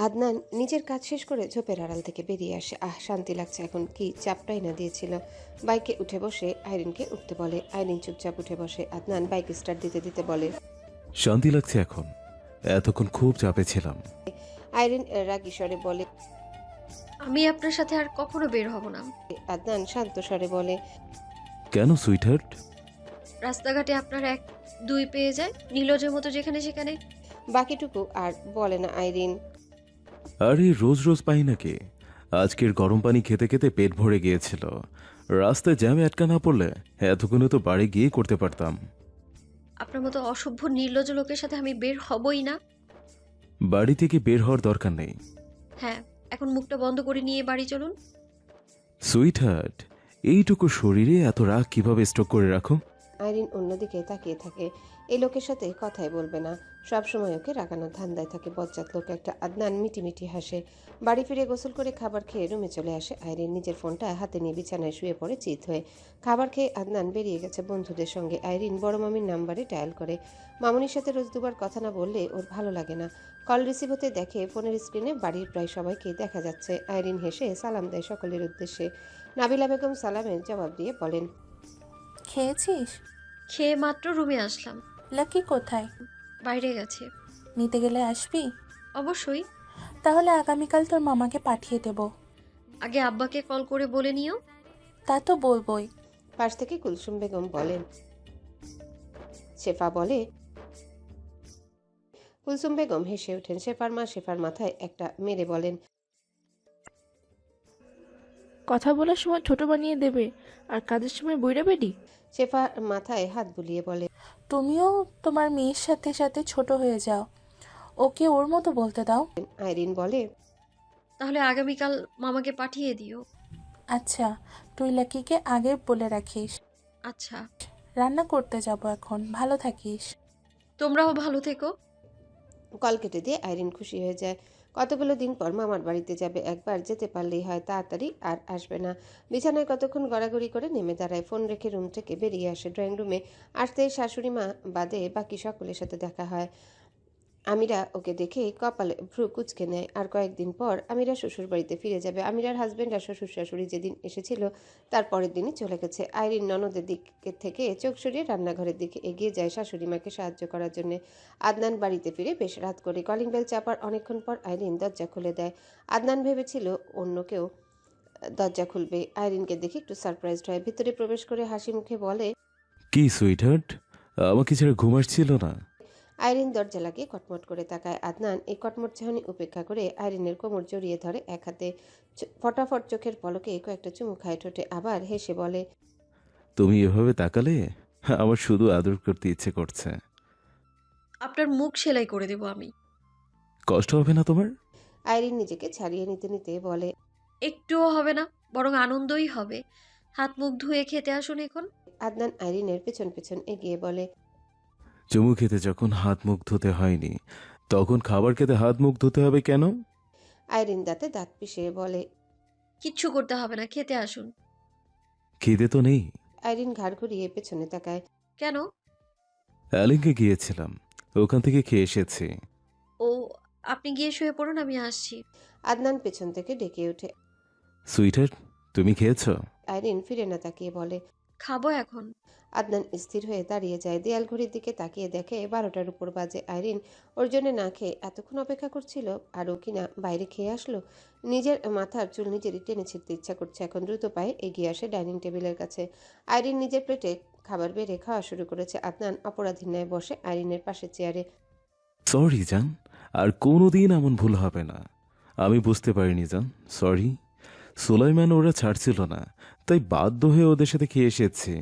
আদনান নিজের কাজ শেষ করে ঝোপের আড়াল থেকে বেরিয়ে আসে। শান্তি লাগছে এখন, কি চাপটাই না দিয়েছিল। বাইকে উঠে বসে আইরিনকে উঠতে বলে। আইরিন চুপচাপ উঠে বসে। আদনান বাইক স্টার্ট দিতে দিতে বলে, শান্তি লাগছে এখন, এতক্ষণ খুব চাপে ছিলাম। আইরিন রাগী স্বরে বলে। আমি আপনার সাথে আর কখনো বের হব না। আদনান শান্ত স্বরে বলে, কেন সুইটহার্ট? রাস্তাঘাটে আপনার এক দুই পেয়ে যায়, নীলজের মতো যেখানে সেখানে। বাকিটুকু আর বলে না আইরিন। আরে রোজ রোজ পাই নাকি? আজকের গরম পানি খেতে খেতে পেট ভরে গিয়েছিল। রাস্তায় জ্যামে আটকা না পড়লে এতক্ষণে তো বাড়ি গিয়ে করতে পারতাম। আপনার মতো অসভ্য নির্লজ্জ লোকের সাথে আমি বের হবই না। বাড়ি থেকে বের হওয়ার দরকার নেই। হ্যাঁ, এখন মুখটা বন্ধ করে নিয়ে বাড়ি চলুন। সুইটহার্ট, এইটুকু শরীরে এত রাগ কিভাবে স্টক করে রাখো? আইরিন অন্যদিকে তাকিয়ে থাকে। এই লোকের সাথে কথাই বলবে না, সব সময় ওকে রাগানোর ধান্দায় থাকে বজ্জাত লোক একটা। আদনান মিটিমিটি হাসে। বাড়ি ফিরে গোসল করে খাবার খেয়ে রুমে চলে আসে আইরিন। নিজের ফোনটা হাতে নিয়ে বিছানায় শুয়ে পড়ে চিত হয়ে। খাবার খেয়ে আদনান বেরিয়ে গেছে বন্ধুদের সঙ্গে। আইরিন বড় মামির নাম্বারে ডায়াল করে। মামুনির সাথে রোজ দুবার কথা না বললে ওর ভালো লাগে না। কল রিসিভ হতে দেখে ফোনের স্ক্রিনে বাড়ির প্রায় সবাইকে দেখা যাচ্ছে। আইরিন হেসে সালাম দেয় সকলের উদ্দেশ্যে। নাবিলা বেগম সালামের জবাব দিয়ে বলেন, খেয়েছিস? খেয়ে মাত্র রুমে আসলাম। লাকি কোথায়? বাইরে গেছে। নিতে গেলে আসবি? অবশ্যই। তাহলে আগামীকাল তোর মামাকে পাঠিয়ে দেব। আগে আব্বাকে কল করে বলে নিও। তা তো বলবই। পাশ থেকে কুলসুম বেগম বলেন। শেফা বলে। কুলসুম বেগম হেসে ওঠেন। শেফার মা শেফার মাথায় একটা মেরে বলেন, কথা বলার সময় ছোট বানিয়ে দেবে আর কাজের সময় বইরা বেডি। শেফা মাথায় হাত বুলিয়ে বলে, তুমিও তোমার মেয়ের সাথে সাথে ছোট হয়ে যাও, ওকে ওর মতো বলতে দাও। আইরিন বলে, তাহলে আগামীকাল মামাকে পাঠিয়ে দিও। আচ্ছা, তুই লাকিকে আগে বলে রাখিস। আচ্ছা। রান্না করতে যাব এখন, ভালো থাকিস। তোমরাও ভালো থেকো। কল কেটে দিয়ে আইরিন খুশি হয়ে যায়। কতগুলো দিন পর মামার বাড়িতে যাবে, একবার যেতে পারলেই হয়, তাড়াতাড়ি আর আসবে না। বিছানায় কতক্ষণ গড়াগড়ি করে নেমে দাঁড়ায়। ফোন রেখে রুম থেকে বেরিয়ে আসে ড্রয়িং রুমে। আসতেই শাশুড়ি মা বাদে বাকি সকলের সাথে দেখা হয়। আমিরা ওকে দেখে কপালে ভ্রু কুঁচকে নেয়। আর কয়েকদিন পর আমিরা শ্বশুর বাড়িতে ফিরে যাবে। আমিরার হাজবেন্ড আর শ্বশুর শাশুড়ি যেদিন এসেছিল তার পরের দিনই চলে গেছে। আইরিন ননদের দিক থেকে চোখ সরিয়ে রান্নাঘরের দিকে এগিয়ে যায় শাশুড়ি মাকে সাহায্য করার জন্য। আদনান বাড়িতে ফিরে বেশ রাত করে। কলিং বেল চাপার অনেকক্ষণ পর আইরিন দরজা খুলে দেয়। আদনান ভেবেছিল অন্য কেউ দরজা খুলবে। আইরিনকে দেখে একটু সারপ্রাইজড হয়। ভিতরে প্রবেশ করে হাসি মুখে বলে, কি সুইটহার্ট, আমাকে ছেড়ে ঘুম আসছিল না? আইরিন দরজা লাগিয়ে কটমট করে তাকায়। আদনান এই কটমট চাহনি উপেক্ষা করে আইরিনের কোমর জড়িয়ে ধরে এক হাতে। ফটাফট চোখের পলকে কয়েকটা চুমু খায় ঠোঁটে, আবার হেসে বলে, তুমি এভাবে তাকালে আমার শুধু আদর করতে ইচ্ছে করছে। আপনার মুখ সেলাই করে দেব আমি। কষ্ট হবে না তোমার? আইরিন নিজেকে ছাড়িয়ে নিতে নিতে বলে, একটুও হবে না, বরং আনন্দই হবে। হাত মুখ ধুয়ে খেতে আসুন এখন। আদনান আইরিনের পেছন পেছন এগিয়ে বলে, চুমু খেতে যখন হাত মুখ ধুতে হয়নি, তখন খাবার খেতে হাত মুখ ধুতে হবে কেন? আইরিন দাঁতে দাঁত পিষে বলে, কিচ্ছু করতে হবে না, খেতে আসুন। খিদে তো নেই। আইরিন ঘাড় ঘুরিয়ে পেছনে তাকায়। কেন? অ্যালিংকে গিয়েছিলাম, ওখান থেকে খেয়ে এসেছি। ও, আপনি গিয়ে শুয়ে পড়ুন, আমি আসছি। আদনান পেছন থেকে ডেকে ওঠে। সুইটার, তুমি খেয়েছো? আইরিন ফিরে না তাকিয়ে বলে, খাবো এখন। আদনান স্থির হয়ে দাঁড়িয়ে যায়। দেয়াল ঘড়ির দিকে তাকিয়ে দেখে 12টার উপর বাজে। আইরিন ওর জন্য না খেয়ে এতক্ষণ অপেক্ষা করছিল, আর ও কিনা বাইরে খেয়ে আসলো। নিজের মাথার চুল নিজেরই টেনে ছিঁড়তে ইচ্ছা করছে এখন। দ্রুত পায়ে এগিয়ে আসে ডাইনিং টেবিলের কাছে। আইরিন নিজের প্লেটে খাবার বেড়ে খাওয়া শুরু করেছে। আদনান অপরাধীর ন্যায় বসে আইরিনের পাশে চেয়ারে। সরি জান, আর কোনোদিন এমন ভুল হবে না। আমি বুঝতে পারিনি জান, সরি। সুলাইমান ওরা ছাড়ছিল না, তাই বাধ্য হয়ে ওদের সাথে খেয়ে এসেছি।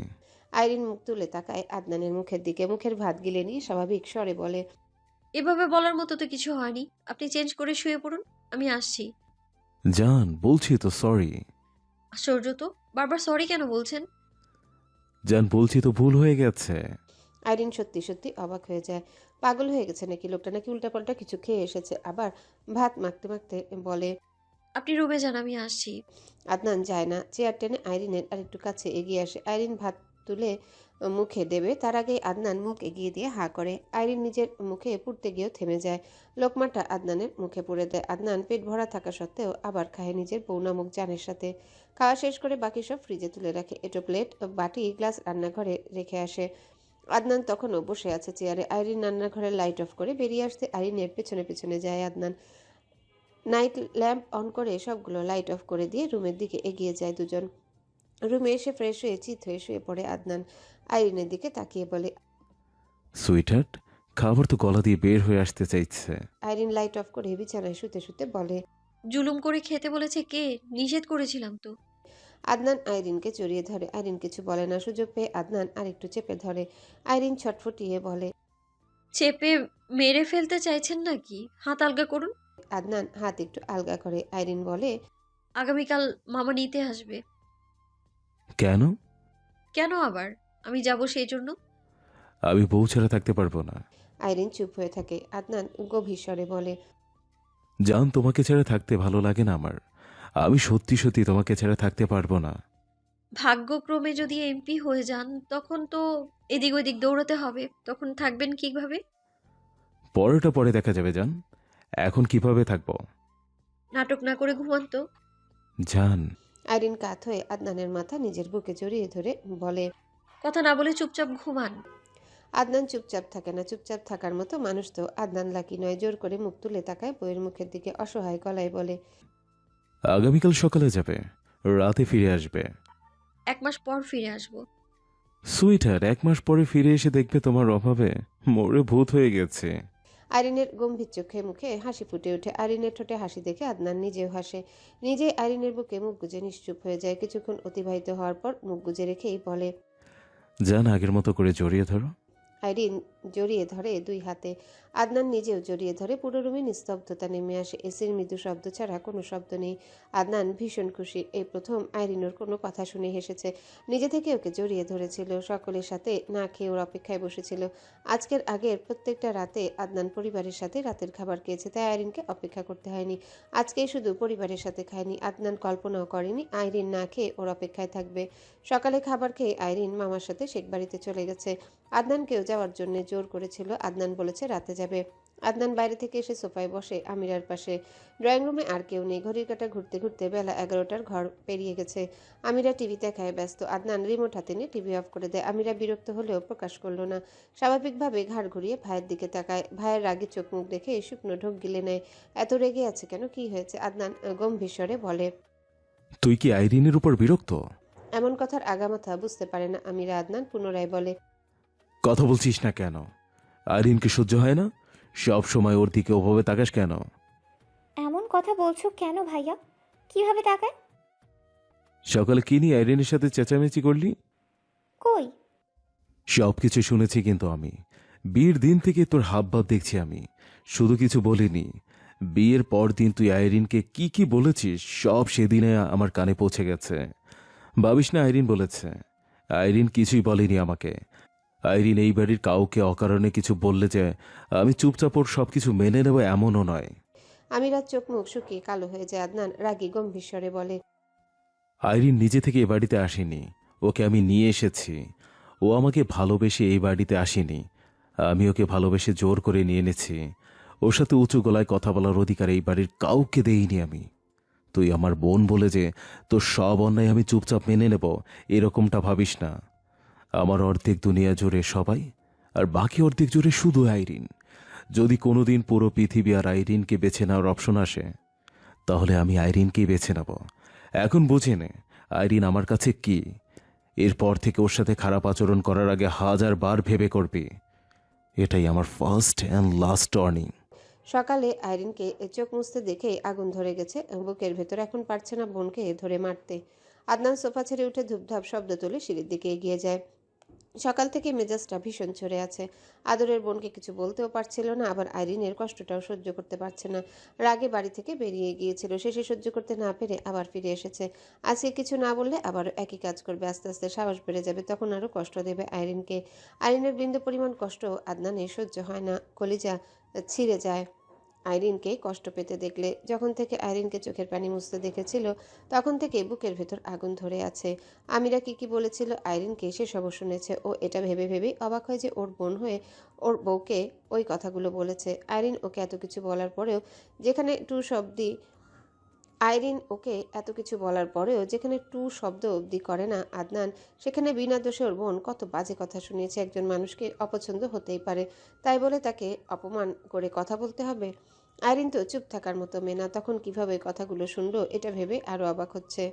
আইরিন মুখ তুলে তাকায় আদনানের মুখের দিকে। মুখের ভাত গিলে নিয়ে স্বাভাবিক স্বরে বলে, এভাবে বলার মতো তো কিছু হয়নি। আপনি চেঞ্জ করে শুয়ে পড়ুন, আমি আসছি। জান বলছি তো সরি। আশ্চর্য তো, বারবার সরি কেন বলছেন? জান বলছি তো ভুল হয়ে গেছে। আইরিন সত্যি সত্যি অবাক হয়ে যায়। পাগল হয়ে গেছে নাকি লোকটা, নাকি উল্টাপাল্টা কিছু খেয়ে এসেছে। আবার ভাত মাখতে মাখতে বলে, আপনি রুমে যান, আমি আসছি। আদনান যায় না। চেয়ার টেনে আইরিনের আরেকটু কাছে এগিয়ে আসে। আইরিন ভাত তুলে মুখে দেবে তার আগেই আদনান মুখ এগিয়ে দিয়ে হা করে। আইরিন নিজের মুখে পুড়তে গিয়েও থেমে যায়। লোকমাটা আদনানের মুখে পুড়ে দেয়। আদনান পেট ভরা থাকা সত্ত্বেও আবার খায় নিজের বউ নামক জানের সাথে। খাওয়া শেষ করে বাকি সব ফ্রিজে তুলে রাখে। এটো প্লেট, বাটি, গ্লাস রান্নাঘরে রেখে আসে। আদনান তখনও বসে আছে চেয়ারে। আইরিন রান্নাঘরের লাইট অফ করে বেরিয়ে আসতে আইরিনের পেছনে পেছনে যায় আদনান। নাইট ল্যাম্প অন করে সবগুলো লাইট অফ করে দিয়ে রুমের দিকে এগিয়ে যায় দুজন। রুমে এসে ফ্রেশ হয়ে চিত হয়ে শুয়ে পড়ে আদনান। আইরিনের দিকে তাকিয়ে বলে, সুইটহার্ট, খাবার তো গলা দিয়ে বের হয়ে আসতে চাইছে। আইরিন লাইট অফ করে বিছানায় শুতে শুতে বলে। জুলুম করে খেতে বলেছে কে? নিষেধ করেছিলাম তো। আদনান আইরিনকে জড়িয়ে ধরে। আইরিন কিছু বলে না। সুযোগ পেয়ে আদনান আরেকটু চেপে ধরে। আইরিন ছটফটিয়ে বলে, চেপে মেরে ফেলতে চাইছেন নাকি? হাত আলগা করুন। আদনান হাত একটু আলগা করে। আইরিন বলে, আগামীকাল মামা নিতে আসবে। কেন? কেন আবার? আমি যাব সেই জন্য। আমি বউ ছাড়া থাকতে পারবো না। আইরিন চুপ হয়ে থাকে। আদনান গভীর স্বরে বলে, জান, তোমাকে ছাড়া থাকতে ভালো লাগে না আমার। আমি সত্যি সত্যি তোমাকে ছাড়া থাকতে পারবো না। ভাগ্যক্রমে যদি এমপি হয়ে যান তখন তো এদিক ওদিক দৌড়াতে হবে। তখন থাকবেন কিভাবে? পরেটা পরে দেখা যাবে জান। এখন কিভাবে থাকবো? নাটক না করে ঘুমান তো। জান। আইরিন কাত হয়ে আদনানের মাথা নিজের বুকে জড়িয়ে ধরে বলে। কথা না বলে চুপচাপ ঘুমান। আদনান চুপচাপ থাকে না। চুপচাপ থাকার মতো মানুষ তো আদনান লাকি নয়। জোর করে মুখ তুলে তাকায় বইয়ের মুখের দিকে। অসহায় গলায় বলে, আগামীকাল সকালে যাবে, রাতে ফিরে আসবে। 1 মাস পর ফিরে আসবো। সুইটহার্ট, 1 মাস পরে ফিরে এসে দেখবে তোমার অভাবে মরে ভূত হয়ে গেছে। আইরিনের গম্ভীর চোখে মুখে হাসি ফুটে ওঠে। আইরিনের ঠোঁটে হাসি দেখে আদনান নিজেও হাসে। নিজেই আইরিনের বুকে মুখ গুজে নিশ্চুপ হয়ে যায়। কিছুক্ষণ অতিবাহিত হওয়ার পর মুখ গুজে রেখেই বলে, জান, আগের মতো করে জড়িয়ে ধরো। আইরিন জড়িয়ে ধরে দুই হাতে। আদনান নিজেও জড়িয়ে ধরে। পুরো রুমে নিস্তব্ধতা নেমে আসে। এসির মৃদু শব্দ ছাড়া কোনো শব্দ নেই। আদনান ভীষণ খুশি। এই প্রথম আইরিনোর কোনো কথা শুনে হেসেছে। নিজে থেকে ওকে জড়িয়ে ধরেছিল। সকলের সাথে না খেয়ে ওর অপেক্ষায় বসেছিল। আজকের আগের প্রত্যেকটা রাতে আদনান পরিবারের সাথে রাতের খাবার খেয়েছে, তাই আইরিনকে অপেক্ষা করতে হয়নি। আজকেই শুধু পরিবারের সাথে খায়নি। আদনান কল্পনাও করেনি আইরিন না খেয়ে ওর অপেক্ষায় থাকবে। সকালে খাবার খেয়ে আইরিন মামার সাথে শেখ বাড়িতে চলে গেছে। আদনানকেও যাওয়ার জন্য জোর করেছিল। আদনান বলেছে রাতে যাবে। আদনান বাইরে থেকে এসে সোফায় বসে আমিরার পাশে। ড্রয়িং রুমে আর কেউ নেই। ঘড়ির কাঁটা ঘুরতে ঘুরতে বেলা 11টার ঘর পেরিয়ে গেছে। আমিরা টিভি দেখায় ব্যস্ত। আদনান রিমোট হাতে নিয়ে টিভি অফ করে দেয়। আমিরা বিরক্ত হলেও প্রকাশ করলো না। স্বাভাবিকভাবে ঘাড় ঘুরিয়ে ভাইয়ের দিকে তাকায়। ভাইয়ের রাগে চোখ মুখ দেখে শুকনো ঢোক গিলে নেয়। এত রেগে আছে কেন? কি হয়েছে? আদনান গম্ভীর স্বরে বলে। তুই কি আইরিনের উপর বিরক্ত? এমন কথার আগামাথা বুঝতে পারে না আমিরা। আদনান পুনরায় বলে, কথা বলছিস না কেন? আইরিনকে সহ্য হয় না? সব সময় ওর দিকে ওভাবে তাকাস কেন? এমন কথা বলছো কেন ভাইয়া? কিভাবে তাকায়? সকালে কি নিয়ে আইরিনের সাথে চেঁচামেচি করলি? কই? সব কিছু শুনেছি কিন্তু আমি। বিয়ের দিন থেকে তোর হাবভাব দেখছি আমি। শুধু কিছু বলিনি। বিয়ের পর দিন তুই আইরিনকে কি কি বলেছিস সব সেদিনে আমার কানে পৌঁছে গেছে। ভাবিস না আইরিন বলেছে? আইরিন কিছুই বলেনি আমাকে। আইরিন এই বাড়ির কাউকে অকারণে কিছু বললে যে আমি চুপচাপ ওর সবকিছু মেনে নেব এমনও নয়। আমিরার চোখ মুখ শুকিয়ে কালো হয়ে যায়। আদনান রাগী গম্ভীর স্বরে বলে, আইরিন নিজে থেকে এ বাড়িতে আসেনি, ওকে আমি নিয়ে এসেছি। ও আমাকে ভালোবেসে এই বাড়িতে আসেনি, আমি ওকে ভালোবেসে জোর করে নিয়ে এনেছি। ওর সাথে উঁচু গলায় কথা বলার অধিকার এই বাড়ির কাউকে দেইনি আমি। তুই আমার বোন বলে যে তোর সব অন্যায় আমি চুপচাপ মেনে নেব এরকমটা ভাবিস না। আমার অর্ধেক দুনিয়া জুড়ে সবাই, আর বাকি অর্ধেক জুড়ে শুধু আইরিন। যদি কোনোদিন পুরো পৃথিবী আর আইরিনকে বেছে নেওয়ার অপশন আসে, তাহলে আমি আইরিনকেই বেছে নেব। এখন বুঝে নে আইরিন আমার কাছে কি। এরপর থেকে ওর সাথে খারাপ আচরণ করার আগে 1000 বার ভেবে করবি। এটাই আমার ফার্স্ট অ্যান্ড লাস্ট ওয়ার্নিং। সকালে আইরিনকে চোখ মুছতে দেখে আগুন ধরে গেছে বুকের ভেতর। এখন পারছে না বোনকে ধরে মারতে। আদনান সোফা ছেড়ে উঠে ধূপধাপ শব্দ তুলে সিঁড়ির দিকে এগিয়ে যায়। সকাল থেকে মেজাজটা ভীষণ চড়ে আছে। আদরের বোনকে কিছু বলতেও পারছিল না, আবার আইরিনের কষ্টটাও সহ্য করতে পারছে না। রাগে বাড়ি থেকে বেরিয়ে গিয়েছিল, শেষে সহ্য করতে না পেরে আবার ফিরে এসেছে। আজকে কিছু না বললে আবার একই কাজ করবে। আস্তে আস্তে সাহস বেড়ে যাবে, তখন আরও কষ্ট দেবে আইরিনকে। আইরিনের বিন্দু পরিমাণ কষ্ট আদনানের সহ্য হয় না। কলিজা ছিঁড়ে যায়। আইরিনকে কষ্ট পেতে দেখলে। যখন থেকে আইরিনকে চোখের পানি মুছতে দেখেছিল তখন থেকে বুকের ভেতর আগুন ধরে আছে। আমিরা কি বলেছিল আইরিনকে সেসবও শুনেছে। ও এটা ভেবে ভেবেই অবাক হয় যে ওর বোন হয়ে ওর বউকে ওই কথাগুলো বলেছে। আইরিন ওকে এত কিছু বলার পরেও যেখানে টু শব্দ অবধি করে না আদনান, সেখানে বিনা দোষে ওর বোন কত বাজে কথা শুনিয়েছে। একজন মানুষকে অপছন্দ হতেই পারে, তাই বলে তাকে অপমান করে কথা বলতে হবে? আইরিন তো চুপ থাকার মতো মেয়ে না, তখন কিভাবে কথাগুলো শুনলো এটা ভেবে আরো অবাক হচ্ছে।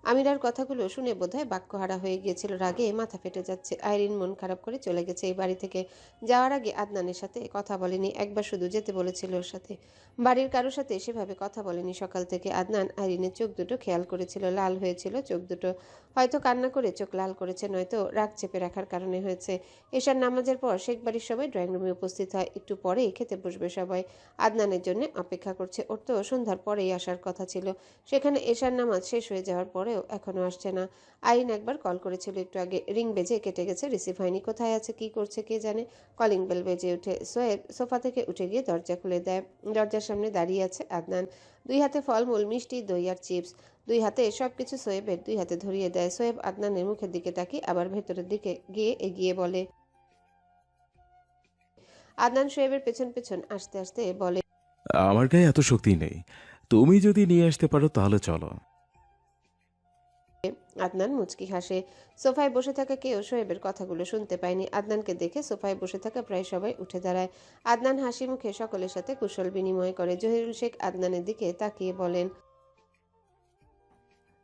আমিরার কথাগুলো শুনে বোধহয় বাক্যহারা হয়ে গিয়েছিল, রাগে মাথা ফেটে যাচ্ছে। আইরিন মন খারাপ করে চলে গেছে এই বাড়ি থেকে। যাওয়ার আগে আদনানের সাথে কথা বলেনি, একবার শুধু যেতে বলেছিল ওর সাথে। বাড়ির কারোর সাথে সেভাবে কথা বলেনি সকাল থেকে। আদনান আইরিনের চোখ দুটো খেয়াল করেছিল, লাল হয়েছিল চোখ দুটো। হয়তো কান্না করে চোখ লাল করেছে, নয়তো রাগ চেপে রাখার কারণে হয়েছে। এশার নামাজের পর শেখ বাড়ির সবাই ড্রয়িং রুমে উপস্থিত হয়। একটু পরেই খেতে বসবে সবাই। আদনানের জন্য অপেক্ষা করছে। ওর তো সন্ধ্যার পরেই আসার কথা ছিল, সেখানে এশার নামাজ শেষ হয়ে যাওয়ার পরেও এখনো আসছে না। আইরিন একবার কল করেছিল একটু আগে, রিং বেজে কেটে গেছে, রিসিভ হয়নি। কোথায় আছে কি করছে কে জানে। কলিং বেল বেজে উঠে সোয়েব সোফা থেকে উঠে গিয়ে দরজা খুলে দেয়। দরজার সামনে দাঁড়িয়ে আছে আদনান, দুই হাতে ফলমূল, মিষ্টি, দই আর চিপস। দুই হাতে সবকিছু সোয়েবের দুই হাতে ধরিয়ে দেয়। সোয়েব আদনানের মুখের দিকে তাকিয়ে আবার ভেতরের দিকে গিয়ে এগিয়ে বলে। আদনান সোয়েবের পেছন পেছন আস্তে আস্তে বলে, আমার গায়ে এত শক্তি নেই, তুমি যদি নিয়ে আসতে পারো তাহলে চলো। আদনান মুচকি হাসে। সোফায় বসে থাকা কেউ শোয়েবের কথাগুলো শুনতে পায়নি। আদনানকে দেখে সোফায় বসে থাকা প্রায় সবাই উঠে দাঁড়ায়। আদনান হাসি মুখে সকলের সাথে কুশল বিনিময় করে। জহিরুল শেখ আদনানের দিকে তাকিয়ে বলেন,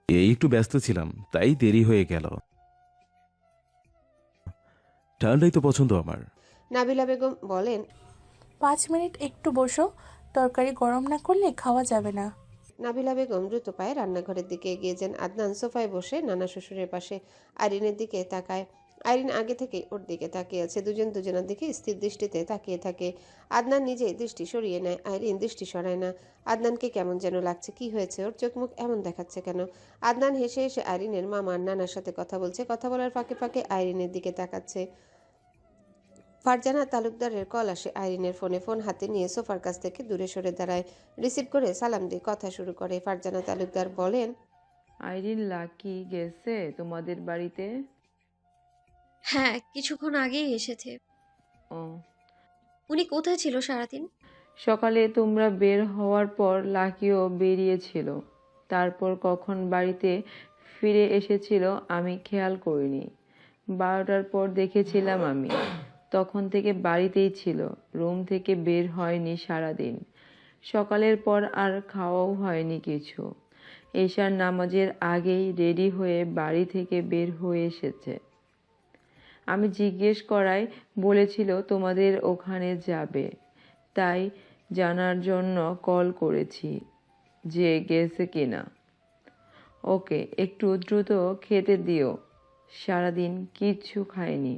এই একটু ব্যস্ত ছিলাম তাই দেরি হয়ে গেল। ঠান্ডাই তো পছন্দ আমার। নাবিলা বেগম বলেন, 5 মিনিট একটু বসো, তরকারি গরম না করলে খাওয়া যাবে না। নাবিলা বেগম দ্রুত পায়ে রান্নাঘরের দিকে এগিয়ে যান। আদনান সোফায় বসে নানা শ্বশুরের পাশে আইরিনের দিকে তাকায়। আইরিন আগে থেকেই ওর দিকে তাকিয়ে আছে। দুজন দুজনের দিকে স্থির দৃষ্টিতে তাকিয়ে থাকে। আদনান নিজে দৃষ্টি সরিয়ে নেয়, আইরিন দৃষ্টি সরায় না। আদনানকে কেমন যেন লাগছে। কি হয়েছে ওর? চোখ মুখ এমন দেখাচ্ছে কেন? আদনান হেসে হেসে আইরিনের মামার নানার সাথে কথা বলছে। কথা বলার ফাঁকে ফাঁকে আইরিনের দিকে তাকাচ্ছে। ফারজানা তালুকদারের কল আসে আইরিনের ফোনে। ফোন হাতে নিয়ে সোফার কাছ থেকে দূরে সরে দাঁড়ায়। রিসিভ করে সালাম দিয়ে কথা শুরু করে। ফারজানা তালুকদার বলেন, আইরিন লাকি গেছে তোমাদের বাড়িতে? হ্যাঁ, কিছুক্ষণ আগেই এসেছে। ও, উনি কোথায় ছিল সারাদিন? সকালে তোমরা বের হওয়ার পর লাকিও বেরিয়েছিল। তারপর কখন বাড়িতে ফিরে এসেছিল আমি খেয়াল করিনি। 12টার পর দেখেছিলাম আমি। তখন থেকে বাড়িতেই ছিল, রুম থেকে বের হয়নি সারাদিন। সকালের পর আর খাওয়াও হয়নি কিছু। এশার নামাজের আগেই রেডি হয়ে বাড়ি থেকে বের হয়ে এসেছে। আমি জিজ্ঞেস করায় বলেছিল তোমাদের ওখানে যাবে, তাই জানার জন্য কল করেছি যে গেছে কিনা। ওকে একটু দ্রুত খেতে দিও, সারাদিন কিচ্ছু খায়নি।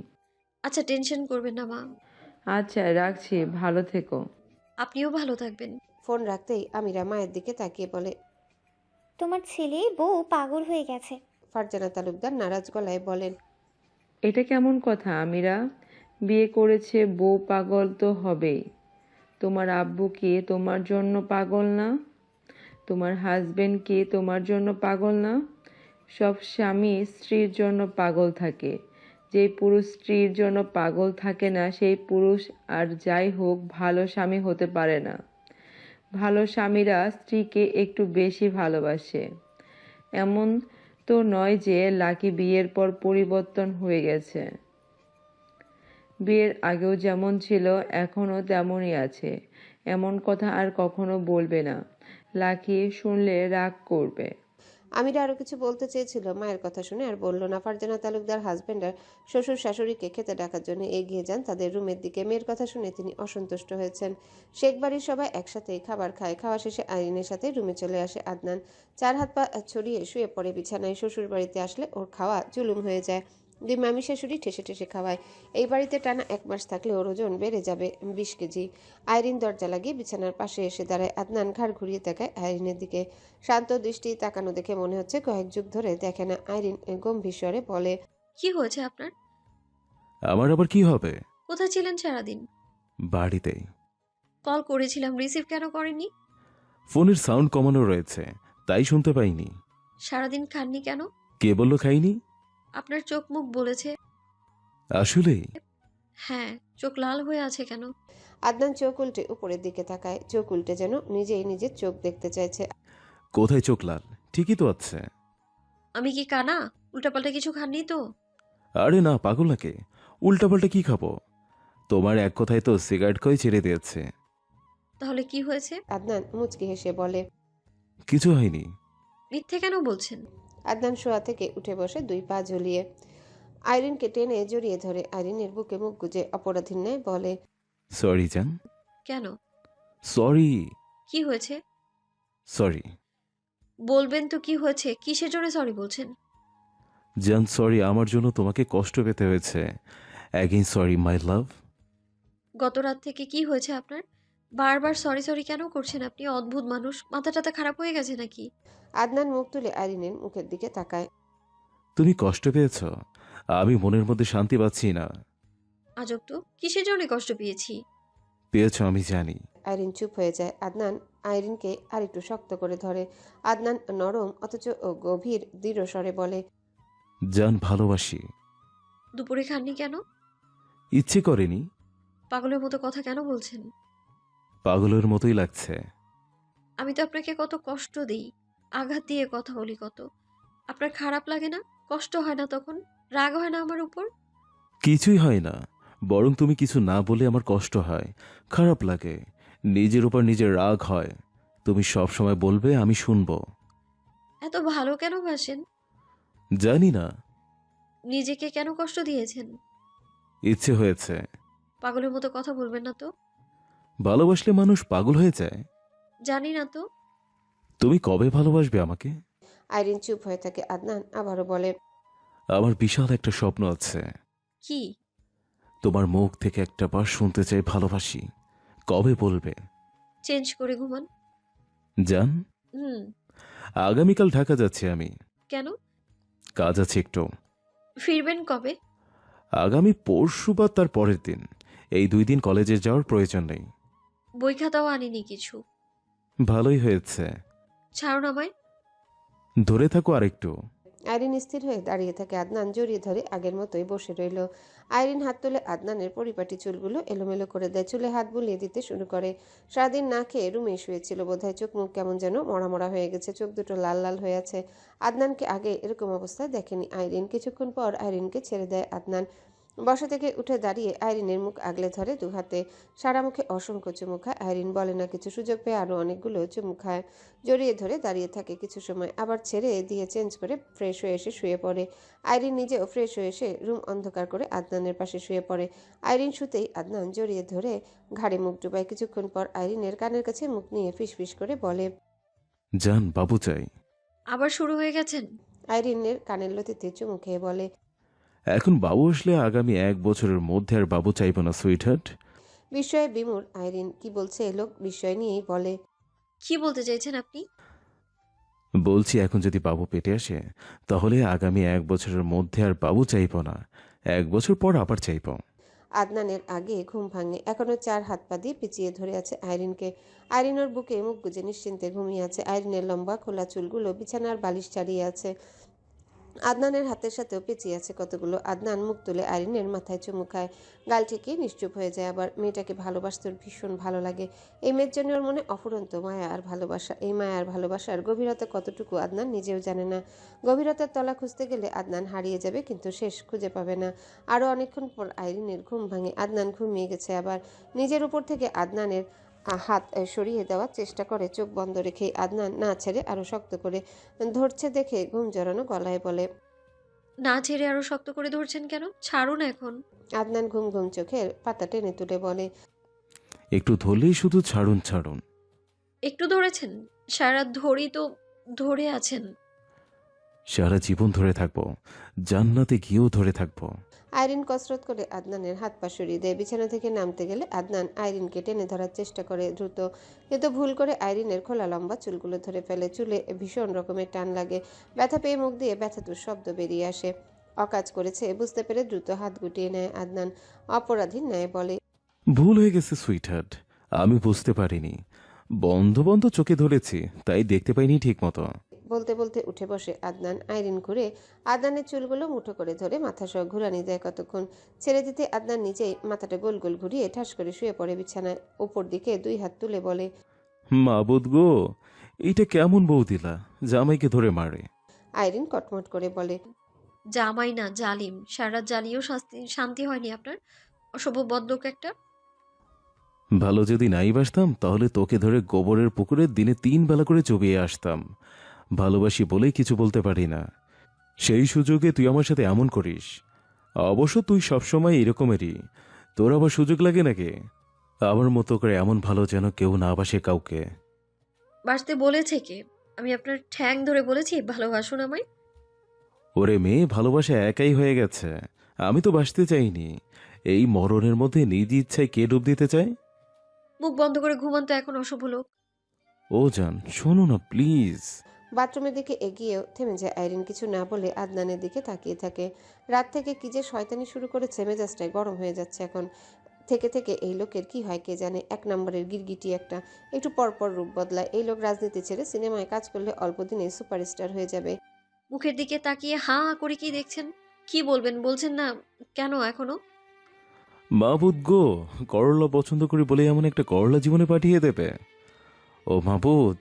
আচ্ছা, টেনশন করবেন না মা। আচ্ছা রাখছি, ভালো থেকো। আপনিও ভালো থাকবেন। ফোন রাখতেই আমিরা মায়ের দিকে তাকিয়ে বলে, তোমার ছেলে বউ পাগল হয়ে গেছে। ফারজানা তালুকদার নারাজ গলায় বলেন, এটা কেমন কথা আমিরা? বিয়ে করেছে, বউ পাগল তো হবেই। তোমার আব্বু কি তোমার জন্য পাগল না? তোমার হাজবেন্ড কি তোমার জন্য পাগল না? সব স্বামী স্ত্রীর জন্য পাগল থাকে। যেই পুরুষ স্ত্রীর জন্য পাগল থাকে না সেই পুরুষ আর যাই হোক ভালো স্বামী হতে পারে না। ভালো স্বামীরা স্ত্রীকে একটু বেশি ভালোবাসে। এমন তো নয় যে লাকি বিয়ের পর পরিবর্তন হয়ে গেছে। বিয়ের আগেও যেমন ছিল এখনও তেমনই আছে। এমন কথা আর কখনো বলবে না, লাকি শুনলে রাগ করবে। আমিরা আরো কিছু বলতে চেয়েছিল, মায়ের কথা শুনে আর বলল না। ফারজানা তালুকদার হাজবেন্ড আর শ্বশুর শাশুড়িকে খেতে ডাকার জন্য এগিয়ে যান তাদের রুমের দিকে। মেয়ের কথা শুনে তিনি অসন্তুষ্ট হয়েছেন। শেখ বাড়ির সবাই একসাথেই খাবার খায়। খাওয়া শেষে আইরিনের সাথে রুমে চলে আসে আদনান। 4 হাত পা ছড়িয়ে শুয়ে পড়ে বিছানায়। শ্বশুর বাড়িতে আসলে ওর খাওয়া জুলুম হয়ে যায়। দুই মামি শাশুড়ি ঠেসে ঠেসে খাওয়ায়। এই বাড়িতে টানা 1 মাস থাকলে ওর ওজন বেড়ে যাবে 20 কেজি। আইরিন দরজা লাগিয়ে বিছানার পাশে এসে দাঁড়ায়। আদনান ঘাড় ঘুরিয়ে তাকায় আইরিনের দিকে। শান্ত দৃষ্টি তাকানো দেখে মনে হচ্ছে কয়েক যুগ ধরে দেখে না। আইরিন গম্ভীর স্বরে বলে, কি হয়েছে আপনার? আমার আবার কি হবে? কোথায় ছিলেন সারাদিন? বাড়িতেই। কল করেছিলাম, রিসিভ কেন করেননি? ফোনের সাউন্ড কমানো রয়েছে, তাই শুনতে পাইনি। সারাদিন খাননি কেন? কে বললো খাইনি? আপনার চোখ মুখ বলেছে। আসলে হ্যাঁ, চোখ লাল হয়ে আছে কেন? আদনান চোখ উল্টে উপরের দিকে তাকায়, চোখ উল্টে যেন নিজেই নিজের চোখ দেখতে চাইছে। কোথায় চোখ লাল? ঠিকই তো আছে। আমি কি কানা? উল্টাপাল্টা কিছু খাননি তো? আরে না, পাগল নাকি? উল্টাপাল্টা কি খাবো? তোমার এক কথায় তো সিগারেট খাওয়াই ছেড়ে দিয়েছে। তাহলে কি হয়েছে? আদনান মুচকি হেসে বলে। কিছু হয়নি। মিথ্যে কেন বলছেন? আদনান শোয়া থেকে উঠে বসে দুই পা ঝুলিয়ে আইরিনকে টেনে জড়িয়ে ধরে আইরিনের বুকে মুখ গুজে অপরাধীর ন্যায় বলে। সরি জান। কেন? সরি। কি হয়েছে? সরি বলবেন তো কি হয়েছে? কিসের জন্য সরি বলছেন? জান, সরি আমার জন্য তোমাকে কষ্ট পেতে হয়েছে। অ্যাগেইন সরি মাই লাভ। গত রাত থেকে কি হয়েছে আপনার? বারবার সরি সরি কেন করছেন আপনি? অদ্ভুত মানুষ, মাথা টাথা খারাপ হয়ে গেছে নাকি? আদনান মুখ তুলে আইরিনের মুখের দিকে তাকায়। তুমি কষ্ট পেয়েছ? আমি মনের মধ্যে শান্তি পাচ্ছি না। আজব তো, কিসের জন্য কষ্ট পেয়েছি? পেয়েছ আমি জানি। আইরিন চুপ হয়ে যায়। আদনান আইরিনকে আরেকটু শক্ত করে ধরে। আদনান নরম অথচ গভীর দৃঢ় স্বরে বলে। জান, ভালোবাসি। দুপুরে খাননি কেন? ইচ্ছে করেনি। পাগলের মতো কথা কেন বলছেন? পাগলের মতোই লাগছে। আমি তো আপনাকে কত কষ্ট দিই, আঘাত দিয়ে কথা বলি কত। আপনার খারাপ লাগে না? কষ্ট হয় না তখন? রাগ হয় না আমার উপর? কিছুই হয় না, বরং তুমি কিছু না বলে আমার কষ্ট হয়, খারাপ লাগে, নিজের উপর নিজের রাগ হয়। তুমি সব সময় বলবে, আমি শুনবো। এত ভালো কেন বাসেন? জানি না, নিজেকে কেন কষ্ট দিয়েছেন? ইচ্ছে হয়েছে। পাগলের মতো কথা বলবেন না তো। ভালোবাসলে মানুষ পাগল হয়ে যায়। জানি না তো। তুমি কবে ভালোবাসবে আমাকে? আইরিন চুপ হয়ে থাকে। আদনান আবারও বলে। আমার বিশাল একটা স্বপ্ন আছে। কি? তোমার মুখ থেকে একটা বার শুনতে চাই ভালোবাসি। কবে বলবে? চেঞ্জ করে ঘুমান। জান, হুম। আগামীকাল ঢাকা যাচ্ছি আমি। কেন? কাজ আছে একটু। ফিরবেন কবে? আগামী পরশু বা তার পরের দিন। এই 2 দিন কলেজে যাওয়ার প্রয়োজন নেই। বই খাতাও আনিনি কিছু। ভালোই হয়েছে। ছাড়ুন আমায়। ধরে থাকো আরেকটু। আইরিন স্থির হয়ে দাঁড়িয়ে থাকে। আদনান জড়িয়ে ধরে আগের মতোই বসে রইল। আইরিন হাত তুলে আদনানের পরিপাটি চুলগুলো এলোমেলো করে দেয়, চুলে হাত বুলিয়ে দিতে শুরু করে। সারাদিন না খেয়ে রুমে শুয়েছিল বোধহয়, চোখ মুখ কেমন যেন মরা মরা হয়ে গেছে, চোখ দুটো লাল লাল হয়ে আছে। আদনানকে আগে এরকম অবস্থায় দেখেনি আইরিন। কিছুক্ষণ পর আইরিনকে ছেড়ে দেয় আদনান। বসা থেকে উঠে দাঁড়িয়ে আইরিনের মুখ আগলে ধরে দু হাতে। সারা মুখে অসংখ্য চুমু খায় আইরিন, বলে না কিছু, সুযোগ পেয়ে আরও অনেকগুলো চুমু খায়। জড়িয়ে ধরে দাঁড়িয়ে থাকে কিছু সময়, আবার ছেড়ে দিয়ে চেঞ্জ করে ফ্রেশ হয়ে এসে শুয়ে পড়ে। আইরিন নিজেও ফ্রেশ হয়ে এসে রুম অন্ধকার করে আদনানের পাশে শুয়ে পড়ে। আইরিন শুতেই আদনান জড়িয়ে ধরে ঘাড়ে মুখ ডুবায়। কিছুক্ষণ পর আইরিনের কানের কাছে মুখ নিয়ে ফিসফিস করে বলে। জান, বাবু চাই। আবার শুরু হয়ে গেছেন? আইরিনের কানের লতিতে চুমু খেয়ে বলে। এখন বাবু আসলে আগামী 1 বছরের মধ্যে আর বাবু চাইব না সুইটহার্ট। বিস্ময়ে বিমূঢ় আইরিন কি বলছে লোক বিস্ময় নিয়েই বলে। কি বলতে চাইছেন আপনি? বলছি, এখন যদি বাবু পেটে আসে তাহলে আগামী 1 বছরের মধ্যে আর বাবু চাইব না, 1 বছর পর আবার চাইব। আদনানের আগে ঘুম ভাঙে। এখনো 4 হাত পা দিয়ে পিছিয়ে ধরে আছে আইরিনকে। আইরিন ওর বুকে মুখ গুজে নিশ্চিন্তে ঘুমিয়ে আছে। আইরিনের লম্বা খোলা চুলগুলো বিছানার বালিশ ছাড়িয়ে আছে। আদনানের হাতের সাথেও পেঁচিয়ে আছে কতগুলো। আদনান মুখ তুলে আইরিনের মাথায় চুমু খায়, গাল ঠেকে নিশ্চুপ হয়ে যায়। আবার মেয়েটাকে ভালোবাসতে ওর ভীষণ ভালো লাগে। এই মেয়ের জন্য ওর মনে অফুরন্ত মায়া আর ভালোবাসা। এই মায়া আর ভালোবাসার গভীরতা কতটুকু আদনান নিজেও জানে না। গভীরতার তলা খুঁজতে গেলে আদনান হারিয়ে যাবে, কিন্তু শেষ খুঁজে পাবে না। আরও অনেকক্ষণ পর আইরিনের ঘুম ভাঙে। আদনান ঘুমিয়ে গেছে। আবার নিজের উপর থেকে আদনানের হাত সরিয়ে দেওয়ার চেষ্টা করে। চোখ বন্ধ রেখে আদনান না ছেড়ে আরো শক্ত করে ধরছে দেখে ঘুম জড়ানো গলায় বলে। না ছেড়ে আরো শক্ত করে ধরছেন কেন? ছাড়ুন এখন। আদনান ঘুম ঘুম চোখের পাতা টেনে তুলে বলে। একটু ধরলেই শুধু ছাড়ুন ছাড়ুন। একটু ধরেছেন? সারা ধরেই তো ধরে আছেন। সারা জীবন ধরে থাকবো, জান্নাতে গিয়েও ধরে থাকবো। আইরিন কসরত করে আদনানের হাত পা সরিয়ে দেয়। বিছানা থেকে নামতে গেলে আদনান আইরিনকে টেনে ধরার চেষ্টা করে দ্রুত, কিন্তু ভুল করে আইরিনের খোলা লম্বা চুলগুলো ধরে ফেলে। চুলে ভীষণ রকমের টান লাগে। ব্যথা পেয়ে মুখ দিয়ে ব্যথাতুর শব্দ বেরিয়ে আসে। অকাজ করেছে বুঝতে পেরে দ্রুত হাত গুটিয়ে নেয় আদনান। অপরাধীর ন্যায় বলে। ভুল হয়ে গেছে সুইটহার্ট, আমি বুঝতে পারিনি, বন্ধ বন্ধ চোখে ধরেছি, তাই দেখতে পাইনি ঠিক মতো। বলতে বলতে উঠে বসে আদনান। আইরিন ঘুরে আদনানের চুলগুলো মুঠো করে ধরে মাথা সহ ঘুরানি দেয় কতক্ষণ। ছেড়ে দিতে আদনান নিজেই মাথাটা গোল গোল ঘুরিয়ে ঠাস করে শুয়ে পড়ে বিছানায়। উপর দিকে 2 হাত তুলে বলে, মাবুদ গো, এইটা কেমন বউ দিলা, জামাইকে ধরে মারে। আইরিন কটমট করে বলে, জামাই না, জালিম। সারা রাত জ্বালিয়েও শান্তি হয়নি আপনার? অসভ্য বদলোক একটা। ভালো যদি নাই বাসতাম তাহলে তোকে ধরে গোবরের পুকুরে দিনে 3 বেলা করে চবিয়ে আসতাম। ভালোবাসি বলেই কিছু বলতে পারি না, সেই সুযোগে তুই আমার সাথে এমন করিস। অবশ্য তুই সবসময় এরকমেরই, তোর আবার সুযোগ লাগে নাকি? আমার মতো করে এমন ভালো যেন কেউ না বাসে কাউকে। বাসতে বলেছে কে? আমি আপনার ঠ্যাং ধরে বলেছি ভালোবাসুন আমায়? ওরে মেয়ে, ভালোবাসা একাই হয়ে গেছে, আমি তো বাসতে চাইনি। এই মরণের মধ্যে নিজ ইচ্ছায় কে ডুব দিতে চায়? মুখ বন্ধ করে ঘুমান তো এখন, অসভ্য লোক। ও জান, শোনো না প্লিজ। বাথরুমের দিকে এগিয়েও থেমে যায় আইরিন। কিছু না বলে আদনানের দিকে তাকিয়ে থাকে। রাত থেকে কি যে শয়তানি শুরু করেছে, মেজাজটাই গরম হয়ে যাচ্ছে এখন। থেকে থেকে এই লোকের কি হয় কে জানে। 1 নম্বরের গিরগিটি একটা, একটু পরপর রূপ বদলায়। এই লোক রাজনীতি ছেড়ে সিনেমায় কাজ করলে অল্প দিনেই সুপারস্টার হয়ে যাবে। মুখের দিকে তাকিয়ে হাঁ হাঁ করে কি দেখছেন? কি বলবেন বলছেন না কেন এখনো? মাবুদ গো, করলা পছন্দ করি বলে এমন একটা করলা জীবনে পাঠিয়ে দেবে? ও মাবুদ,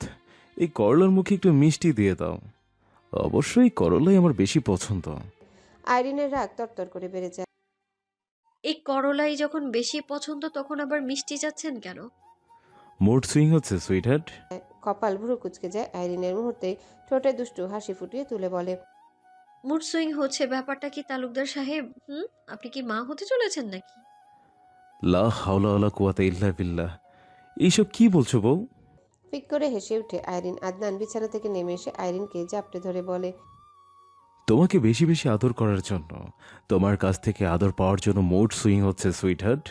এই করলার মুখে একটু মিষ্টি দিয়ে দাও। অবশ্যই করলাই আমার বেশি পছন্দ। আইরিনের রাগ তরতর করে বেড়ে যায়। এই করলাই যখন বেশি পছন্দ তখন আবার মিষ্টি যাচ্ছেন কেন? মুড সুইং হচ্ছে সুইটহার্ট। কপাল ভুরু কুচকে যায় আইরিনের। মুহূর্তে ঠোঁটে দুষ্টু হাসি ফুটিয়ে তুলে বলে, মুড সুইং হচ্ছে ব্যাপারটা কি তালুকদার সাহেব? আপনি কি মা হতে চলেছেন নাকি? লা হাওলা ওয়ালা কুওয়াতা ইল্লা বিল্লাহ। এইসব কি বলছো বউ? ফিক করে হেসে উঠে আইরিন। আদনান বিছানা থেকে নেমে এসে আইরিনকে জাপটে ধরে বলে, তোমাকে বেশি বেশি আদর করার জন্য, তোমার কাছ থেকে আদর পাওয়ার জন্য মুড সুইং হচ্ছে সুইটহার্ট।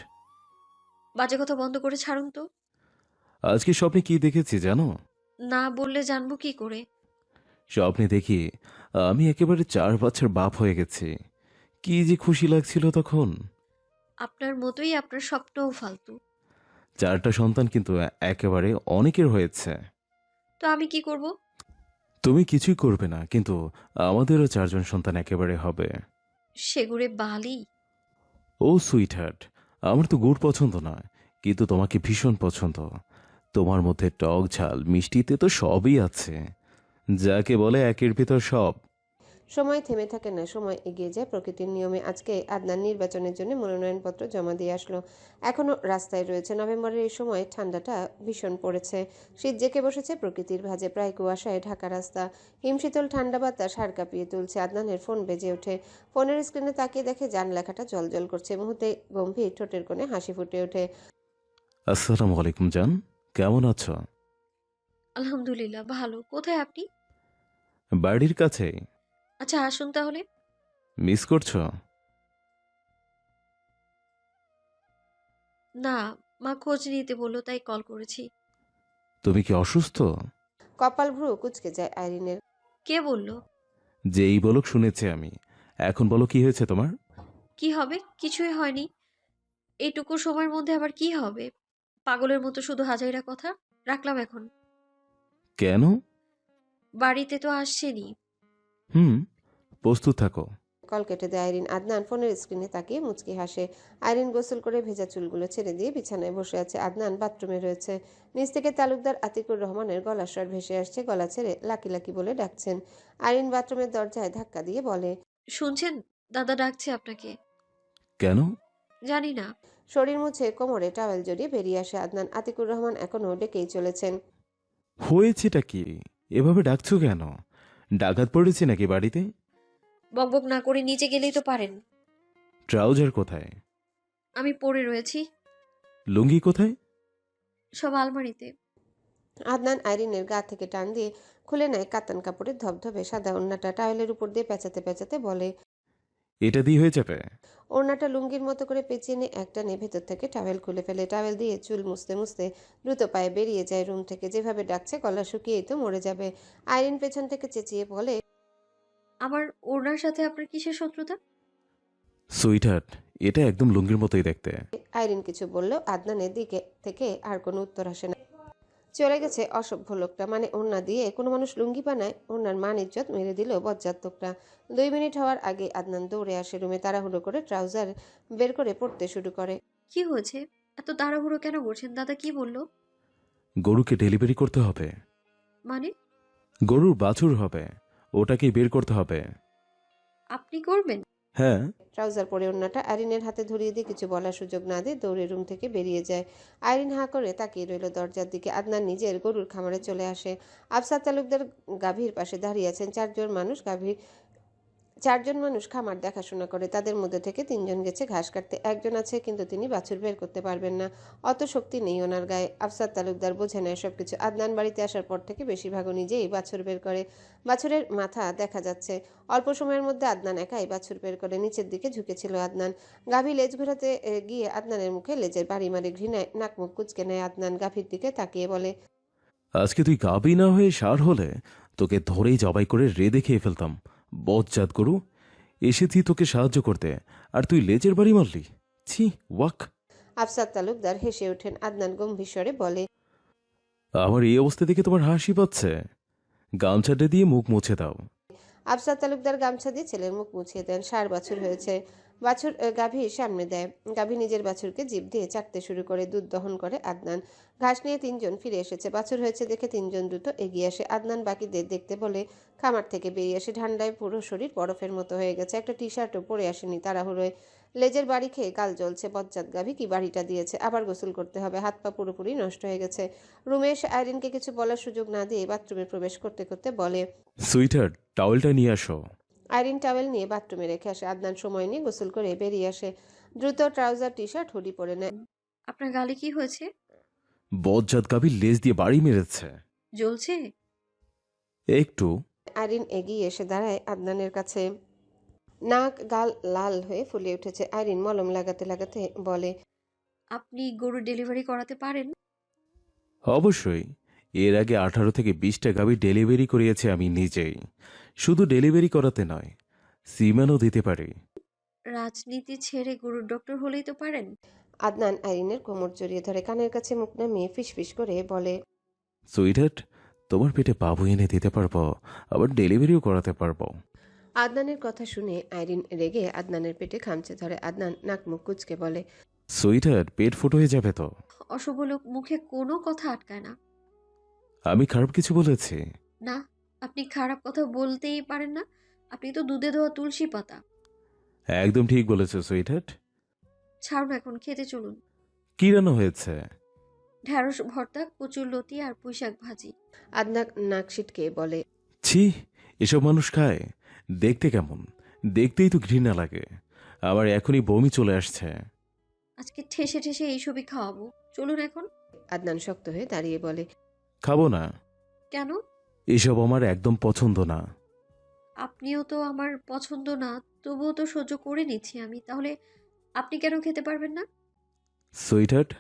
বাজে কথা বন্ধ করে ছাড়ুন তো। আজকে স্বপ্নে কি দেখেছি জানো? না বললে জানবো কি করে? স্বপ্নে দেখি আমি একেবারে 4 বাচ্চার বাপ হয়ে গেছি। কি যে খুশি লাগছিল তখন। আপনার মতোই আপনার স্বপ্নও ফালতু। 4টা সন্তান কিন্তু একেবারে অনেকের হয়েছে। তো আমি কি করব? তুমি কিছুই করবে না, কিন্তু আমাদেরও 4 জন সন্তান একেবারে হবে। সেগুড়ে বালি। ও সুইটহার্ট, আমার তো গুড় পছন্দ না, কিন্তু তোমাকে ভীষণ পছন্দ। তোমার মধ্যে টক ঝাল মিষ্টিতে তো সবই আছে, যাকে বলে একের ভিতর সব। সময় থেমে থাকে না, সময় এগিয়ে যায় প্রকৃতির নিয়মে। আজকে আদনান নির্বাচনের জন্য মনোনয়নপত্র জমা দিয়ে আসলো। এখনো রাস্তায় রয়েছে। নভেম্বরের এই সময় ঠান্ডাটা ভীষণ পড়েছে। শীত জেঁকে বসেছে প্রকৃতির ভাঁজে। প্রায় কুয়াশায় ঢাকা রাস্তা। হিমশীতল ঠান্ডা বাতাস হাড় কাঁপিয়ে তুলছে। আদনানের ফোন বেজে ওঠে। ফোনের স্ক্রিনে তাকিয়ে দেখে জান লেখাটা জলজল করছে। মুহূর্তে গম্ভীর ঠোঁটের কোণে হাসি ফুটে ওঠে। আসসালামু আলাইকুম জান, কেমন আছো? আলহামদুলিল্লাহ ভালো। কোথায় আপনি? বাড়ির কাছে। আচ্ছা আসুন তাহলে। মিস করছো? না, মা খোঁজ নিতে বললো তাই কল করেছি। তুমি কি অসুস্থ? কপাল ভ্রু কুচকে যায় আইরিনের। কে বলল? যেই বলক শুনেছি আমি। এখন বলো কি হয়েছে তোমার? কি হবে? কিছুই হয়নি। এইটুকু সময়ের মধ্যে আবার কি হবে? পাগলের মতো শুধু হাজাইরা কথা। রাখলাম এখন। কেন? বাড়িতে তো আসছেনি। প্রস্তুত থাকো। কল কেটে দেয় আইরিন। আদনান ফোনের স্ক্রিনে তাকিয়ে মুচকি হাসে। আইরিন গোসল করে ভেজা চুলগুলো ছেড়ে দিয়ে বিছানায় বসে আছে। আদনান বাথরুমে রয়েছে। নিচ থেকে তালুকদার আতিকুর রহমানের গলার স্বর ভেসে আসছে। গলা ছেড়ে লাকি লাকি বলে ডাকছেন। আইরিন বাথরুমের দরজায় ধাক্কা দিয়ে বলে, শুনছেন? দাদা ডাকছে আপনাকে। কেন? জানি না। শরীর মুছে কোমরে টাওয়েল জড়িয়ে বেরিয়ে আসে আদনান। আতিকুর রহমান এখনও ডেকেই চলেছেন। হয়েছেটা কি? এভাবে ডাকছো কেন? ডাকাত পড়েছে নাকি বাড়িতে? বকবক না করে নিচে গেলেই তো পারেন। ট্রাউজার কোথায়? আমি পড়ে রয়েছি। লুঙ্গি কোথায়? সব আলমারিতে। আদনান আইরিনের গা থেকে টান দিয়ে খুলে নেয় কাতান কাপড়ের ধবধবে সাদা ওড়নাটা। টাওয়েলের উপর দিয়ে পেঁচাতে পেঁচাতে বলে, এটা দিয়ে হয়ে যাবে? ওড়নাটা লুঙ্গির মতো করে পেঁচিয়ে নিয়ে একটানে ভেতর থেকে টাওয়েল খুলে ফেলে। টাওয়েল দিয়ে চুল মুছতে মুছতে দ্রুত পায়ে বেরিয়ে যায় রুম থেকে। যেভাবে ডাকছে গলা শুকিয়েই তো মরে যাবে। আইরিন পেছন থেকে চেঁচিয়ে বলে, আমার ওড়নার সাথে আপনার কিসের শত্রুতা? সুইটহার্ট, এটা একদম লুঙ্গির মতোই দেখতে। আইরিন কিছু বললেও আদনানের দিকে থেকে আর কোনো উত্তর আসে না। চলে গেছে অসভ্য লোকটা, মানে ওড়না দিয়ে কোনো মানুষ লুঙ্গি বানায়? ওড়নার মান ইজ্জত মেরে দিল বজ্জাত লোকটা। 2 মিনিট হওয়ার আগে আদনান দৌড়ে আসে রুমে, তাড়াহুড়ো করে ট্রাউজার বের করে পড়তে শুরু করে। কি হয়েছে? এত তাড়াহুড়ো কেন করছেন? দাদা কি বলল? গরুকে ডেলিভারি করতে হবে। মানে? গরুর বাছুর হবে, ওটাকেই বের করতে হবে। আপনি করবেন? হ্যাঁ। ট্রাউজার পরে ওড়নাটা আইরিনের হাতে ধরিয়ে দিয়ে কিছু বলার সুযোগ না দিয়ে দৌড়ে রুম থেকে বেরিয়ে যায়। আইরিন হাঁ করে তাকিয়ে রইল দরজার দিকে। আদনান নিজের গরুর খামারে চলে আসে। আফসার তালুকদার গাভীর পাশে দাঁড়িয়ে আছেন। চারজন মানুষ খামার দেখাশোনা করে। তাদের মধ্যে থেকে 3জন গেছে ঘাস কাটতে, একজন আছে কিন্তু তিনি বাছুর বের করতে পারবেন না, অত শক্তি নেই ওনার গায়ে। আফসার তালুকদার বোঝে নেয় সবকিছু। আদনান বাড়িতে আসার পর থেকে বেশিরভাগও নিজেই বাছুর বের করে। বাছুরের মাথা দেখা যাচ্ছে। অল্প সময়ের মধ্যে আদনান একাই বাছুর বের করে। নিচের দিকে ঝুঁকেছিল আদনান। গাভী লেজ ঘোরাতে গিয়ে আদনানের মুখে লেজের বাড়ি মারে। ঘৃণায় নাক মুখ কুচকে নেয় আদনান। গাভীর দিকে তাকিয়ে বলে, আজকে তুই গাবি না হয়ে ষাঁড় হলে তোকে ধরেই জবাই করে রেঁধে খেয়ে ফেলতাম। বজ্জাত গরু, এসেছি তোকে সাহায্য করতে, আর তুই লেজের বাড়ি মারলি। ছি, ওয়াক। আফসার তালুকদার হেসে ওঠেন। আদনান গম্ভীর স্বরে বলে, আমার এই অবস্থা দেখে তোমার হাসি পাচ্ছে? গামছাটা দিয়ে মুখ মুছে দাও। আফসার তালুকদার গামছা দিয়ে ছেলের মুখ মুছিয়ে দেন। 6 বাছুর হয়েছে। বাছুর গাভীর সামনে দেয়। গাভী নিজের বাছুরকে জিভ দিয়ে চাটতে শুরু করে। দুধ দহন করে আদনান। ঘাস নিয়ে 3জন ফিরে এসেছে। বাছুর হয়েছে দেখে 3জন দ্রুত এগিয়ে আসে। আদনান বাকিদের দেখতে বলে খামার থেকে বেরিয়ে আসে। ঠান্ডায় পুরো শরীর বরফের মতো হয়ে গেছে। একটা টি-শার্টও পরে আসেনি। তাড়াহুড়োয় লেজের বাড়ি খেয়ে গাল জ্বলছে। বজ্জাত গাভী কি বাড়িটা দিয়েছে! আবার গোসল করতে হবে। হাত পা পুরোপুরি নষ্ট হয়ে গেছে। রুমে এসে আইরিনকে কিছু বলার সুযোগ না দিয়ে বাথরুমে প্রবেশ করতে করতে বলে, সুইটহার্ট, টাওয়েলটা নিয়ে আসো। আইরিন টাওয়েল নিয়ে বাথরুমে রেখে আসে। আদনান সময় নিয়ে গোসল করে বেরিয়ে আসে। দ্রুত ট্রাউজার টি-শার্ট হুডি পরে নেয়। আপনার গালে কি হয়েছে? বজ্জাত গাভীর লেজ দিয়ে বাড়ি মেরেছে। জ্বলছে? একটু। আইরিন এগিয়ে এসে দাঁড়ায় আদনানের কাছে। নাক গাল লাল হয়ে ফুলে উঠেছে। আইরিন মলম লাগাতে লাগাতে বলে, আপনি গরু ডেলিভারি করাতে পারেন? অবশ্যই। এর আগে 18 থেকে 20টা গাভী ডেলিভারি করিয়েছি আমি নিজেই। শুধু ডেলিভারি করাতে নয়, সিমেনও দিতে পারি। রাজনীতি ছেড়ে গরুর ডক্টর হলেই তো পারেন। আদনান আইরিনের কোমর জড়িয়ে ধরে কানের কাছে মুখ নামিয়ে ফিসফিস করে বলে, সুইটহার্ট, তোমার পেটে বাবু এনে দিতে পারবো, আবার ডেলিভারিও করাতে পারবো। আদনানের কথা শুনে আইরিন রেগে আদনানের পেটে খামচে ধরে। আদনান নাক মুখ কুচকে বলে, সুইটহার্ট, পেট ফুটো হয়ে যাবে তো। অশুভ লোক মুখে কোনো কথা আটকায় না। আমি খারাপ কিছু বলেছি? না, আপনি খারাপ কথা বলতেই পারেন না। আপনি তো দুধে ধোয়া তুলসী পাতা। একদম ঠিক বলেছো সুইটহার্ট। ছাড়ুন, এখন খেতে চলুন। কি রান্না হয়েছে? ঢ্যাঁড়স ভর্তা, কচুর লতি আর পুঁইশাক ভাজি। আদনান নাক সিটকে বলে, ছি, এসব মানুষ খায়? দেখতে কেমন? দেখতেই তো ঘৃণা লাগে। আমার এখনই বমি চলে আসছে। আজকে ঠেসে ঠেসে এইসবই খাওয়াবো। চলুন এখন। আদনান শক্ত হয়ে দাঁড়িয়ে বলে, খাবো না। কেন? এসব আমার একদম পছন্দ না। আপনিও তো আমার পছন্দ না, তবুও তো সহ্য করে নিচ্ছি আমি। তাহলে আপনি কেন খেতে পারবেন না? সুইটহার্ট,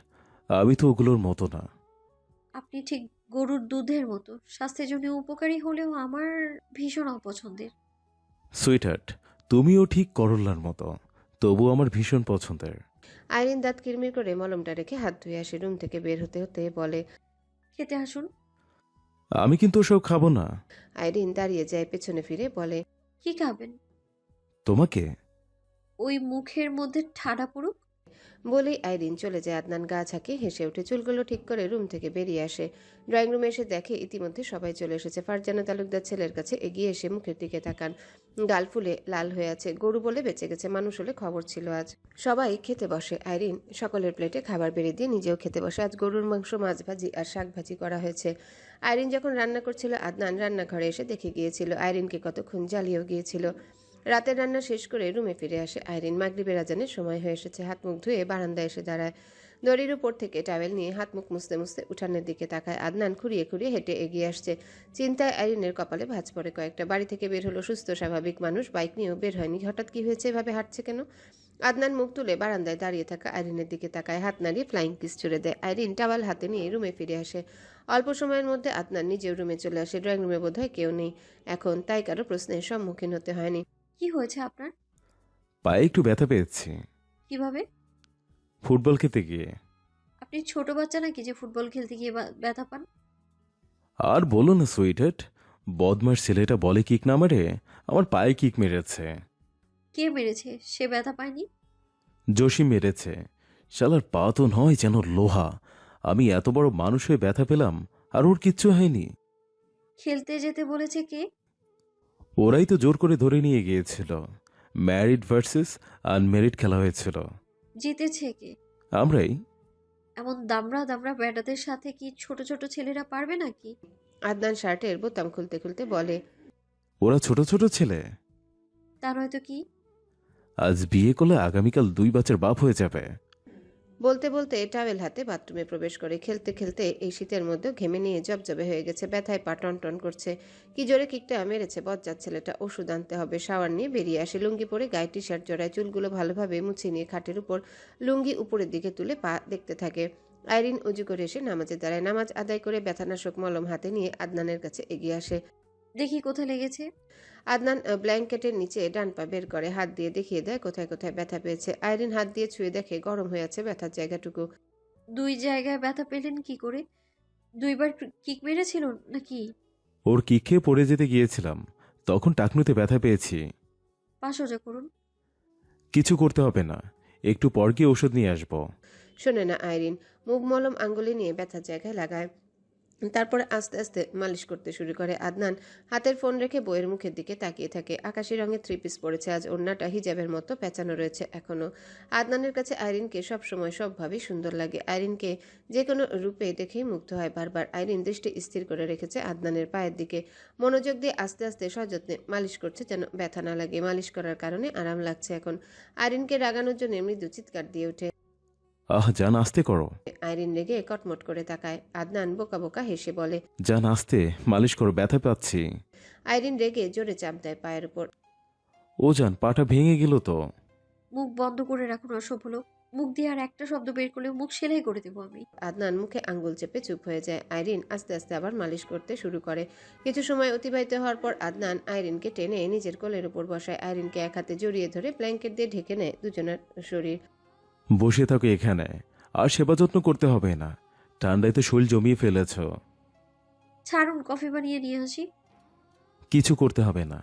আমি তো ওগুলোর মতো না। আপনি ঠিক গরুর দুধের মতো, স্বাস্থ্যের জন্য উপকারী হলেও আমার ভীষণ অপছন্দের। সুইটহার্ট, তুমিও ঠিক করল্লার মতো, তবু আমার ভীষণ পছন্দের। আইরিন দাঁত কিরমির করে মলমটা রেখে হাত ধুয়ে আসে। রুম থেকে বের হতে হতে বলে, খেতে আসুন। আমি কিন্তু ওসব খাবো না। আইরিন দাঁড়িয়ে যায়, পেছনে ফিরে বলে, কি খাবেন? তোমাকে। ওই মুখের মধ্যে ঠাডা পড়ুক। বলেই আইরিন চলে যায়। আদনান গা ঝাঁকিয়ে হেসে ওঠে। চুলগুলো ঠিক করে রুম থেকে বেরিয়ে আসে। ড্রয়িং রুমে এসে দেখে ইতিমধ্যে সবাই চলে এসেছে। ফারজানা তালুকদার ছেলের কাছে এগিয়ে এসে মুখের দিকে তাকান। গাল ফুলে লাল হয়ে আছে। গরু বলে বেঁচে গেছে, মানুষ হলে খবর ছিল আজ। সবাই খেতে বসে। আইরিন সকলের প্লেটে খাবার বেড়ে দিয়ে নিজেও খেতে বসে। আজ গরুর মাংস, মাছ ভাজি আর শাক ভাজি করা হয়েছে। আইরিন যখন রান্না করছিল আদনান রান্নাঘরে এসে দেখে গিয়েছিল। আইরিনকে কতক্ষণ জ্বালিয়েও গিয়েছিল। রাতের রান্না শেষ করে রুমে ফিরে আসে আইরিন। মাগরিবের আজানের সময় হয়ে এসেছে। হাত মুখ ধুয়ে বারান্দায় এসে দাঁড়ায়। দড়ির উপর থেকে টাওয়েল নিয়ে হাত মুখ মুছতে মুছতে উঠানের দিকে তাকায়। আদনান খুঁড়িয়ে খুঁড়িয়ে হেঁটে এগিয়ে আসছে। চিন্তায় আইরিনের কপালে ভাঁজ পড়ে কয়েকটা। বাড়ি থেকে বের হলো সুস্থ স্বাভাবিক মানুষ, বাইক নিয়েও বের হয়নি। হঠাৎ কি হয়েছে, এভাবে হাঁটছে কেন? আদনান মুখ তুলে বারান্দায় দাঁড়িয়ে থাকা আইরিনের দিকে তাকায়। হাত নাড়িয়ে ফ্লাইং কিস ছুড়ে দেয়। আইরিন টাওয়াল হাতে নিয়ে রুমে ফিরে আসে। অল্প সময়ের মধ্যে আদনান নিজেও রুমে চলে আসে। ড্রয়িং রুমে বোধহয় কেউ নেই এখন, তাই কারো প্রশ্নের সম্মুখীন হতে হয়নি। কি হয়েছে আপনার? পায়ে একটু ব্যথা পেয়েছি কিভাবে? ফুটবল খেতে গিয়ে। আপনি ছোট বাচ্চা নাকি যে ফুটবল খেলতে গিয়ে ব্যথা পান? আর বলো না সুইটহার্ট, বদমাস ছেলেটা বলে কিক না মারে, আমার পায়ে কিক মেরেছে। কে মেরেছে? সে ব্যথা পায়নি? জসিম মেরেছে। শালার পা তো নয় যেন লোহা। আমি এত বড় মানুষ হয়ে ব্যথা পেলাম, আর ওর কিচ্ছু হয়নি। খেলতে যেতে বলেছে কে? ওরাই তো জোর করে ধরে নিয়ে গিয়েছিল। ম্যারিড ভার্সেস আনম্যারিড খেলা হয়েছিল। জিতেছে কে? আমরাই। এমন দামড়া দামড়া ব্যাটাদের সাথে কি ছোট ছোট ছেলেরা পারবে নাকি? আদনান শার্টের বোতাম খুলতে খুলতে বলে, ওরা ছোট ছোট ছেলে। তার হয়তো কি? আজ বিয়ে করলে আগামীকাল 2 বাচ্চার বাপ হয়ে যাবে। বলতে বলতে টাওয়েল হাতে বাথরুমে প্রবেশ করে। খেলতে খেলতে এই শীতের মধ্যে ঘেমে নিয়ে জবজবে হয়ে গেছে, ব্যথায় পা টন করছে। কি জোরে কিকটা মেরেছে বজ্জাত ছেলেটা। ওষুধ আনতে হবে। শাওয়ার নিয়ে বেরিয়ে আসে, লুঙ্গি পরে গায়ে টি শার্ট জড়ায়, চুলগুলো ভালোভাবে মুছিয়ে নিয়ে খাটের উপর লুঙ্গি উপরের দিকে তুলে পা দেখতে থাকে। আইরিন উজু করে এসে নামাজে দাঁড়ায়। নামাজ আদায় করে ব্যথানাশক মলম হাতে নিয়ে আদনানের কাছে এগিয়ে আসে। দেখি কোথায় লেগেছে। আদনান ব্ল্যাঙ্কেটের নিচে ডান পা বের করে হাত দিয়ে দেখিয়ে দেয় কোথায় কোথায় ব্যথা পেয়েছে। আইরিন হাত দিয়ে ছুঁয়ে দেখে গরম হয়ে আছে ব্যথার জায়গাটুকু। 2 জায়গায় ব্যথা পেলেন কি করে? 2বার কিক মেরেছিল নাকি? ওর কিক খেয়ে পড়ে যেতে গিয়েছিলাম, তখন টাকনুতে ব্যথা পেয়েছি। পা সোজা করুন। কিছু করতে হবে না, একটু পর গিয়ে ওষুধ নিয়ে আসবো। শোনে না আইরিন। মুখ মলম আঙ্গুলে নিয়ে ব্যথার জায়গায় লাগায়, তারপরে আস্তে আস্তে মালিশ করতে শুরু করে। আদনান হাতের ফোন রেখে বইয়ের মুখের দিকে তাকিয়ে থাকে। আকাশি রঙের 3 পিস পরেছে আজ, ওড়নাটা হিজাবের মতো পেঁচানো রয়েছে এখনো। আদনানের কাছে আইরিনকে সবসময় সবভাবেই সুন্দর লাগে। আইরিনকে যে কোনো রূপে দেখেই মুগ্ধ হয় বারবার। আইরিন দৃষ্টি স্থির করে রেখেছে আদনানের পায়ের দিকে, মনোযোগ দিয়ে আস্তে আস্তে সযত্নে মালিশ করছে যেন ব্যথা না লাগে। মালিশ করার কারণে আরাম লাগছে এখন। আইরিনকে রাগানোর জন্য মৃদু চিৎকার দিয়ে ওঠে। জান আস্তে করো। আইরিন রেগে কটমট করে তাকায়। আদনান বোকা বোকা হেসে বলে। জান আস্তে, মালিশ করো, ব্যথা পাচ্ছি। আইরিন রেগে জোরে চাপ দেয় পায়ের উপর। ও জান, পাটা ভেঙে গেল তো। মুখ বন্ধ করে রাখুন অসভ্য লোক। মুখ দিয়ে আর একটা শব্দ বের করলে মুখ সেলাই করে দেবো আমি। আদনান মুখে আঙ্গুল চেপে চুপ হয়ে যায়। আইরিন আস্তে আস্তে আবার মালিশ করতে শুরু করে। কিছু সময় অতিবাহিত হওয়ার পর আদনান আইরিনকে টেনে নিজের কোলের উপর বসায়। আইরিনকে এক হাতে জড়িয়ে ধরে ব্ল্যাঙ্কেট দিয়ে ঢেকে নেয় দুজনের শরীর। বসে থাকো এখানে, আর সেবা যত্ন করতে হবে না। ঠান্ডায় তো শরীর জমিয়ে ফেলেছ। ছাড়ুন, কফি বানিয়ে নিয়ে আসি। কিছু করতে হবে না।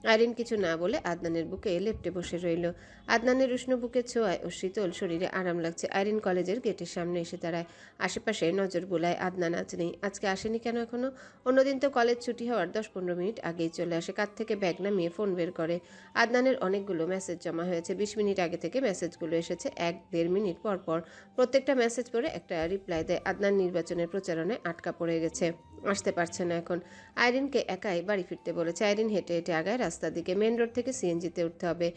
আইরিন কিছু না বলে আদনানের বুকে লেপ্টে বসে রইল। আদনানের উষ্ণ বুকে ছোঁয়ায় ও শীতল শরীরে আরাম লাগছে। আইরিন কলেজের গেটের সামনে এসে দাঁড়ায়। আশেপাশে নজর বুলায়। আদনান আজ নেই। আজকে আসেনি কেন এখনো? অন্যদিন তো কলেজ ছুটি হওয়ার 10-15 মিনিট আগেই চলে আসে। কাঁধ থেকে ব্যাগ নামিয়ে ফোন বের করে। আদনানের অনেকগুলো মেসেজ জমা হয়েছে। 20 মিনিট আগে থেকে মেসেজগুলো এসেছে 1-1.5 মিনিট পর পর। প্রত্যেকটা মেসেজ পড়ে একটা রিপ্লাই দেয়। আদনান নির্বাচনের প্রচারণায় আটকা পড়ে গেছে, আসতে পারছে না এখন। আইরিনকে একাই বাড়ি ফিরতে বলেছে। আইরিন হেঁটে হেঁটে আগায় রাস্তার দিকে। মেন রোড থেকে সিএনজিতে উঠতে হবে।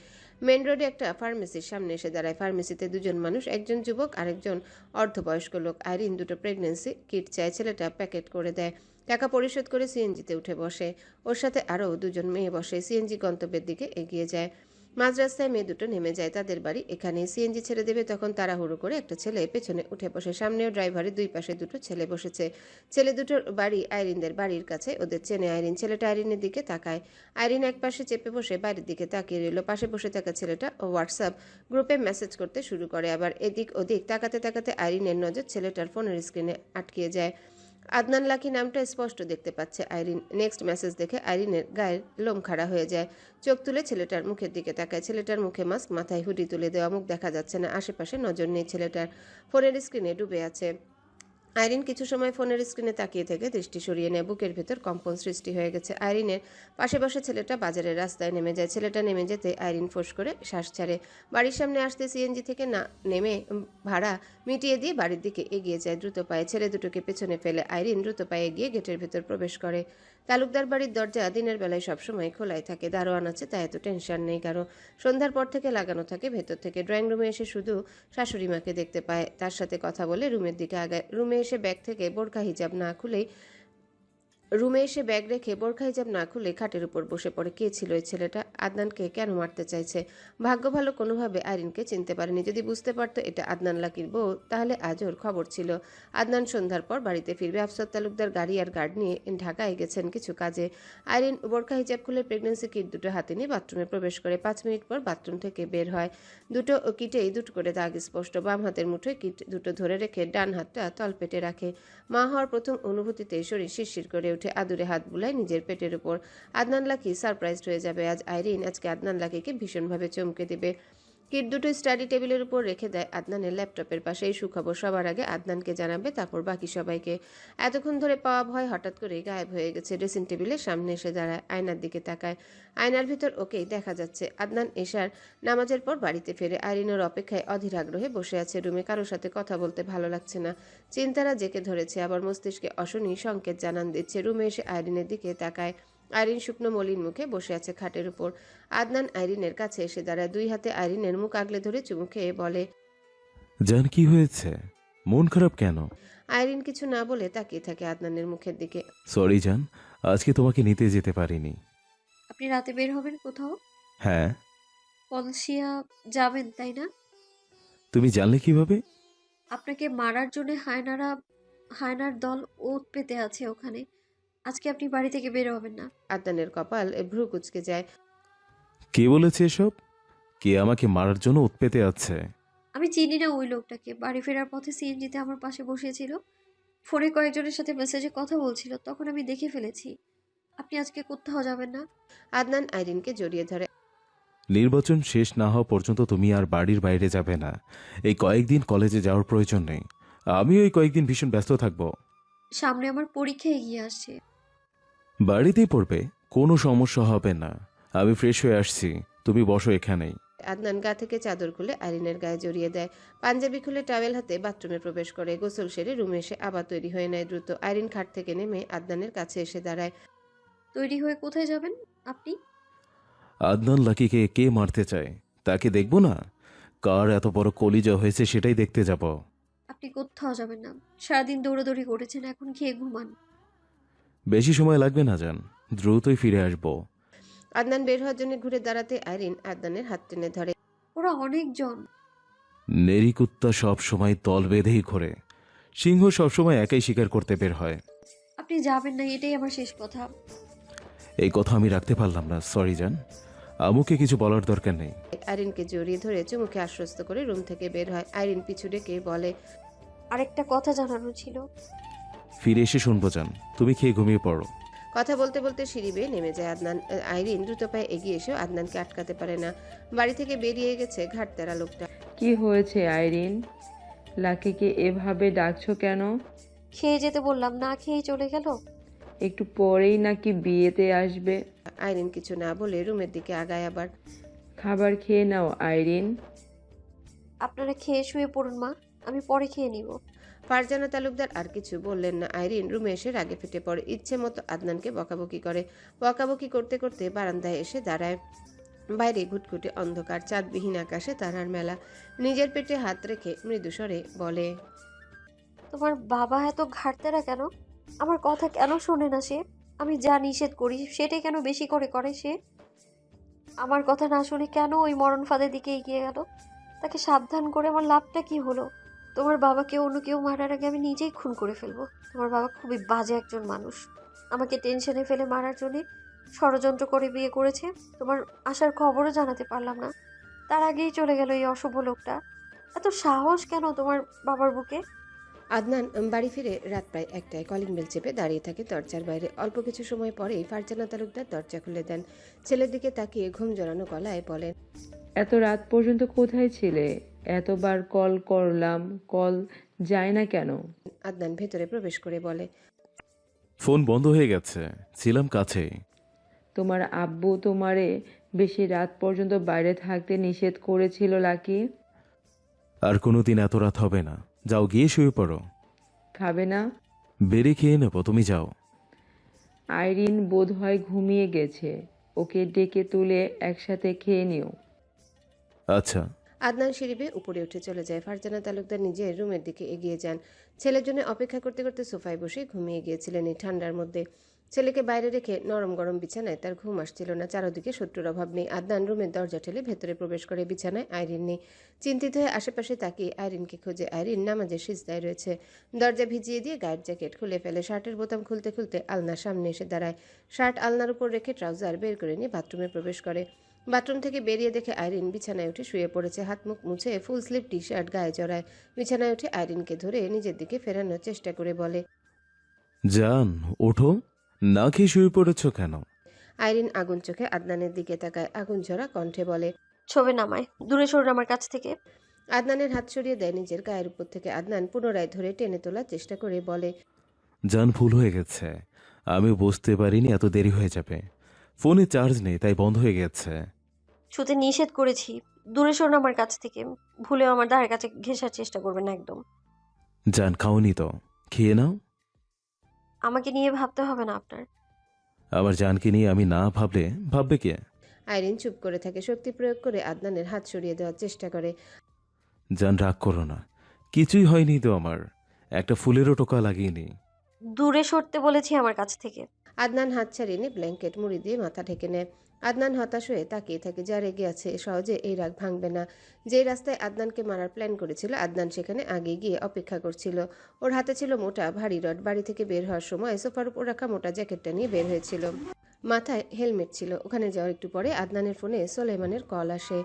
মেন রোডে একটা ফার্মেসির সামনে এসে দাঁড়ায়। ফার্মেসিতে দুজন মানুষ, একজন যুবক আরেকজন অর্ধবয়স্ক লোক। আইরিন দুটো প্রেগন্যান্সি কিট চায়, ছেলেটা প্যাকেট করে দেয়। টাকা পরিশোধ করে সিএনজিতে উঠে বসে। ওর সাথে আরও দুজন মেয়ে বসে। সিএনজি গন্তব্যের দিকে এগিয়ে যায়। মাঝ রাস্তায় মেয়ে দুটো নেমে যায়। তাদের বাড়ি এখানে। সিএনজি ছেড়ে দেবে তখন তাড়াহুড়ো করে একটা ছেলে পেছনে উঠে বসে। সামনেও ড্রাইভারের দুই পাশে দুটো ছেলে বসেছে। ছেলে দুটোর বাড়ি আইরিনদের বাড়ির কাছে। ওদের চেনে আইরিন। ছেলেটা আইরিনের দিকে তাকায়। আইরিন এক পাশে চেপে বসে বাইরের দিকে তাকিয়ে রইল। পাশে বসে থাকা ছেলেটা হোয়াটসঅ্যাপ গ্রুপে মেসেজ করতে শুরু করে। আবার এদিক ওদিক তাকাতে তাকাতে আইরিনের নজর ছেলেটার ফোনের স্ক্রিনে আটকিয়ে যায়। আদনান লাকি নামটা স্পষ্ট দেখতে পাচ্ছে আইরিন। নেক্সট মেসেজ দেখে আইরিনের গায়ের লোম খাড়া হয়ে যায়। চোখ তুলে ছেলেটার মুখের দিকে তাকায়। ছেলেটার মুখে মাস্ক, মাথায় হুডি তুলে দেওয়া, মুখ দেখা যাচ্ছে না। আশেপাশে নজর নেই ছেলেটার। ফোনের স্ক্রিনে ডুবে আছে। আইরিন কিছু সময় ফোনের স্ক্রিনে তাকিয়ে থেকে দৃষ্টি সরিয়ে নেয়। বুকের ভেতর কম্পন সৃষ্টি হয়ে গেছে। আইরিনের পাশে বসে ছেলেটা বাজারের রাস্তায় নেমে যায়। ছেলেটা নেমে যেতে আইরিন ফোঁস করে শ্বাস ছাড়ে। বাড়ির সামনে আসতে সিএনজি থেকে না নেমে ভাড়া মিটিয়ে দিয়ে বাড়ির দিকে এগিয়ে যায় দ্রুত পায়ে। ছেলে দুটোকে পেছনে ফেলে আইরিন দ্রুত পায়ে গিয়ে গেটের ভেতর প্রবেশ করে। তালুকদার বাড়ির দরজা দিনের বেলায় সবসময় খোলাই থাকে। দারোয়ান আছে, তাই এত টেনশন নেই কারো। সন্ধ্যার পর থেকে লাগানো থাকে ভেতর থেকে। ড্রয়িং রুমে এসে শুধু শাশুড়ি মাকে দেখতে পায়। তার সাথে কথা বলে রুমের দিকে আগায়। রুমে এসে ব্যাগ থেকে বোরকা হিজাব না খুলেই রুমে এসে ব্যাগ রেখে বোরখা হিজাব না খুলে খাটের উপর বসে পড়ে। কে ছিল ওই ছেলেটা? আদনানকে কেন মারতে চাইছে? ভাগ্য ভালো কোনোভাবে আইরিনকে চিনতে পারেনি। যদি বুঝতে পারতো এটা আদনান লাকির বউ, তাহলে আজ ওর খবর ছিল। আদনান সন্ধ্যার পর বাড়িতে ফিরবে। আফসার তালুকদার গাড়ি আর গার্ড নিয়ে ঢাকায় গেছেন কিছু কাজে। আইরিন বোরখা হিজাব খুলে প্রেগন্যান্সি কিট দুটো হাতে নিয়ে বাথরুমে প্রবেশ করে। 5 মিনিট পর বাথরুম থেকে বের হয়। দুটো কিটেই দুটো করে দাগ স্পষ্ট। বাম হাতের মুঠোয় কিট দুটো ধরে রেখে ডান হাতটা তলপেটে রাখে। মা হওয়ার প্রথম অনুভূতিতে শরীর শিরশির করে উঠে। আদুরে হাত বুলায় নিজের পেটের উপর। আদনান লাকি সারপ্রাইজড হয়ে যাবে আজ। আইরিন আজকে আদনান লাকিকে ভীষণভাবে চমকে দেবে। কিট দুটো স্টাডি টেবিলের উপর রেখে দেয় আদনানের ল্যাপটপের পাশে। এই সুখবর সবার আগে আদনানকে জানাবে, তারপর বাকি সবাইকে। এতক্ষণ ধরে পাওয়া ভয় হঠাৎ করে গায়েব হয়ে গেছে। ড্রেসিং টেবিলের সামনে এসে দাঁড়ায়, আয়নার দিকে তাকায়। আয়নার ভিতর ওকেই দেখা যাচ্ছে। আদনান এশার নামাজের পর বাড়িতে ফেরে। আইরিনের অপেক্ষায় অধীর আগ্রহে বসে আছে রুমে। কারোর সাথে কথা বলতে ভালো লাগছে না। চিন্তারা জেকে ধরেছে, আবার মস্তিষ্কে অশনি সংকেত জানান দিচ্ছে। রুমে এসে আইরিনের দিকে তাকায়। আইরিন শুকনো মলিন মুখে বসে আছে খাটের উপর। আদনান আইরিনের কাছে এসে দাঁড়ায়। 2 হাতে আইরিনের মুখ আগলে ধরে চুমু খেয়ে বলে, জান কি হয়েছে? মন খারাপ কেন? আইরিন কিছু না বলে তাকিয়ে থাকে আদনানের মুখের দিকে। সরি জান, আজকে তোমাকে নিতে যেতে পারিনি। আপনি রাতে বের হবেন কোথাও? হ্যাঁ। কলসিয়া যাবেন তাই না? তুমি জানলে কিভাবে? আপনাকে মারার জন্য হায়নার দল ওত পেতে আছে ওখানে। আজকে আপনি বাড়ি থেকে বের হবেন না। আদনানের কপাল ভ্রু কুঁচকে যায়। কে বলেছে এসব? কে আমাকে মারার জন্য উৎপেতে আছে? আমি চিনি না ওই লোকটাকে। বাড়ি ফেরার পথে সিএনজিতে আমার পাশে বসিয়েছিল। ফোনে কয়েকজনের সাথে মেসেজে কথা বলছিল, তখন আমি দেখে ফেলেছি। আপনি আজকে কোথাও যাবেন না। আদনান আইরিনকে জড়িয়ে ধরে। নির্বাচন শেষ না হওয়া পর্যন্ত তুমি আর বাড়ির বাইরে যাবে না। এই কয়েকদিন কলেজে যাওয়ার প্রয়োজন নেই। আমিও এই কয়েকদিন ভীষণ ব্যস্ত থাকব। সামনে আমার পরীক্ষা এগিয়ে আসছে। বাড়িতেই পড়বে, কোনো সমস্যা হবে না। আমি ফ্রেশ হয়ে আসছি, তুমি বসো এখানেই। আদনান গা থেকে চাদর খুলে আইরিনের গায়ে জড়িয়ে দেয়। পাঞ্জাবি খুলে টাওয়েল হাতে বাথরুমে প্রবেশ করে। গোসল সেরে রুমে এসে আবার তৈরি হয়ে নেয় দ্রুত। আইরিন খাট থেকে নেমে আদনানের কাছে এসে দাঁড়ায়। তৈরি হয়ে কোথায় যাবেন আপনি? আদনান লাকিকে কে মারতে চায় তাকে দেখব না? কার এত বড় কলিজা হয়েছে সেটাই দেখতে যাব। আপনি কোথাও যাবেন না। সারাদিন দৌড়াদৌড়ি করেছেন, এখন খেয়ে ঘুমান। বেশি সময় লাগবে না জান, দ্রুতই ফিরে আসব। আদনান বের হওয়ার জন্য ঘুরে দাঁড়াতে আইরিন আদনানের হাত টেনে ধরে। ওরা অনেকজন। নেরিকুত্তা সব সময় দল বেঁধেই ঘোরে, সিংহ সবসময় একাই শিকার করতে বের হয়। আপনি যাবেন না, এটাই আমার শেষ কথা। এই কথা আমি রাখতে পারলাম না, সরি জান। আমুকে কিছু বলার দরকার নেই। আইরিনকে জড়িয়ে ধরে চুমুকে আশ্বস্ত করে রুম থেকে বের হয়। আইরিন পিছু ডেকে বলে, আরেকটা কথা জানানো ছিল। ফিরে এসে শুনবো জান, তুমি খেয়ে ঘুমিয়ে পড়ো। কথা বলতে বলতে সিঁড়ি বেয়ে নেমে যায় আদনান। আইরিন দ্রুত পায়ে এগিয়ে এসেও আদনানকে আটকাতে পারে না। বাড়ি থেকে বেরিয়ে গেছে ঘাটতেরা লোকটা। কি হয়েছে আইরিন? লাকিকে এভাবে ডাকছো কেন? খেয়ে যেতে বললাম, না খেয়ে চলে গেল। একটু পরেই নাকি বিয়েতে আসবে। আইরিন কিছু না বলে রুমের দিকে আগায়। আবার খাবার খেয়ে নাও আইরিন। আপনারা খেয়ে শুয়ে পড়ুন মা, আমি পরে খেয়ে নিব। ফারজানা তালুকদার আর কিছু বললেন না। আইরিন রুমে এসে রাগে ফেটে পড়ে। ইচ্ছে মতো আদনানকে বকাবকি করে। বকাবকি করতে করতে বারান্দায় এসে দাঁড়ায়। বাইরে ঘুটঘুটে অন্ধকার, চাঁদবিহীন আকাশে তারার মেলা। নিজের পেটে হাত রেখে মৃদুস্বরে বলে, তোমার বাবা এত ঘাটতেরা কেন? আমার কথা কেন শোনে না সে? আমি যা নিষেধ করি সেটাই কেন বেশি করে করে সে? আমার কথা না শুনে কেন ওই মরণ ফাঁদের দিকে এগিয়ে গেল? তাকে সাবধান করে আমার লাভটা কি হলো? তোমার বাবাকে অন্য কেউ মারার আগে আমি নিজেই খুন করে ফেলবো। তোমার বাবা খুবই বাজে একজন মানুষ। আমাকে টেনশনে ফেলে মারার জন্যে ষড়যন্ত্র করে বিয়ে করেছে। তোমার আসার খবরও জানাতে পারলাম না, তার আগেই চলে গেল এই অশুভ লোকটা। এত সাহস কেন তোমার বাবার বুকে? আদনান বাড়ি ফিরে রাত প্রায় 1টায়। কলিং বেল চেপে দাঁড়িয়ে থাকে দরজার বাইরে। অল্প কিছু সময় পরেই ফারজানা তালুকদার দরজা খুলে দেন। ছেলের দিকে তাকিয়ে ঘুম জড়ানো গলায় বলেন, এত রাত পর্যন্ত কোথায় ছিলে? এতবার কল করলাম, কল যায় না কেন? আদনান ভেতরে প্রবেশ করে বলে, ফোন বন্ধ হয়ে গেছে, ছিলাম কাছে। তোমার আব্বু তোমারে বেশি রাত পর্যন্ত বাইরে থাকতে নিষেধ করেছিল লাকি? আর কোনোদিন এত রাত হবে না, যাও গিয়ে শুয়ে পড়ো। খাবে না? বেড়ে খেয়ে নেবো, তুমি যাও। আইরিন বোধহয় ঘুমিয়ে গেছে, ওকে ডেকে তুলে একসাথে খেয়ে নিও। আচ্ছা। আদনান সিঁড়ি বেয়ে উপরে উঠে চলে যায়। ফারজানা তালুকদার নিজের রুমের দিকে এগিয়ে যান। ছেলের জন্য অপেক্ষা করতে করতে সোফায় বসে ঘুমিয়ে গিয়েছিলেন এই ঠান্ডার মধ্যে। ছেলেকে বাইরে রেখে নরম গরম বিছানায় তার ঘুম আসছিল না। চারদিকে শত্রুর অভাব নেই। আদনান রুমের দরজা ঠেলে ভেতরে প্রবেশ করে। বিছানায় আইরিন নেই। চিন্তিত হয়ে আশেপাশে তাকিয়ে আইরিনকে খোঁজে। আইরিন নামাজের সিজদায় রয়েছে। দরজা ভিজিয়ে দিয়ে গায়ের জ্যাকেট খুলে ফেলে। শার্টের বোতাম খুলতে খুলতে আলনার সামনে এসে দাঁড়ায়। শার্ট আলনার উপর রেখে ট্রাউজার বের করে নিয়ে বাথরুমে প্রবেশ করে। বাথরুম থেকে বেরিয়ে দেখে আইরিন বিছানায় উঠে শুয়ে পড়েছে। হাত মুখ মুছে ফুল স্লিভ টি শার্ট গায়ে জড়ায়। বিছানায় উঠে আইরিনকে ধরে নিজের দিকে ফেরানোর চেষ্টা করে বলে, জান, ওঠো। না খেয়ে শুয়ে পড়েছ কেন? আইরিন আগুন চোখে আদনানের দিকে তাকায়। আগুন ঝরা কণ্ঠে বলে, ছবে নামায়, দূরে সরুন আমার কাছ থেকে। আদনানের হাত সরিয়ে দেয় নিজের গায়ের উপর থেকে। আদনান পুনরায় ধরে টেনে তোলার চেষ্টা করে বলে, জান, ভুল হয়ে গেছে। আমি বুঝতে পারিনি এত দেরি হয়ে যাবে। ফোনে চার্জ নেই, তাই বন্ধ হয়ে গেছে। ছুতে নিষেধ করেছি, দূরে সরুন আমার কাছ থেকে। ভুলেও আমার ধারের কাছে ঘেঁষার চেষ্টা করবেন না একদম। জান, খাওনি তো, খেয়ে নাও। আমাকে নিয়ে ভাবতে হবে না আপনার। আমার জানকে নিয়ে আমি না ভাবলে ভাববে কে? আইরিন চুপ করে থাকে। শক্তি প্রয়োগ করে আদনানের হাত সরিয়ে দেওয়ার চেষ্টা করে। জান, রাগ করো না। কিছুই হয়নি তো আমার। একটা ফুলেরও টোকা লাগিয়েনি। দূরে সরতে বলেছি আমার কাছ থেকে। আদনান হাত ছাড়িয়ে নিয়ে ব্ল্যাঙ্কেট মুড়ি দিয়ে মাথা ঢেকে নেয়। আদনান হতাশ হয়ে তাকিয়ে থাকে। যা রেগে আছে সহজে এই রাগ ভাঙবে না। যেই রাস্তায় আদনানকে মারার প্ল্যান করেছিল আদনান সেখানে আগে গিয়ে অপেক্ষা করছিল। ওর হাতে ছিল মোটা ভারী রড। বাড়ি থেকে বের হওয়ার সময় সোফার উপর রাখা মোটা জ্যাকেটটা নিয়ে বের হয়েছিল। মাথায় হেলমেট ছিল। ওখানে যাওয়ার একটু পরে আদনানের ফোনে সোলাইমানের কল আসে।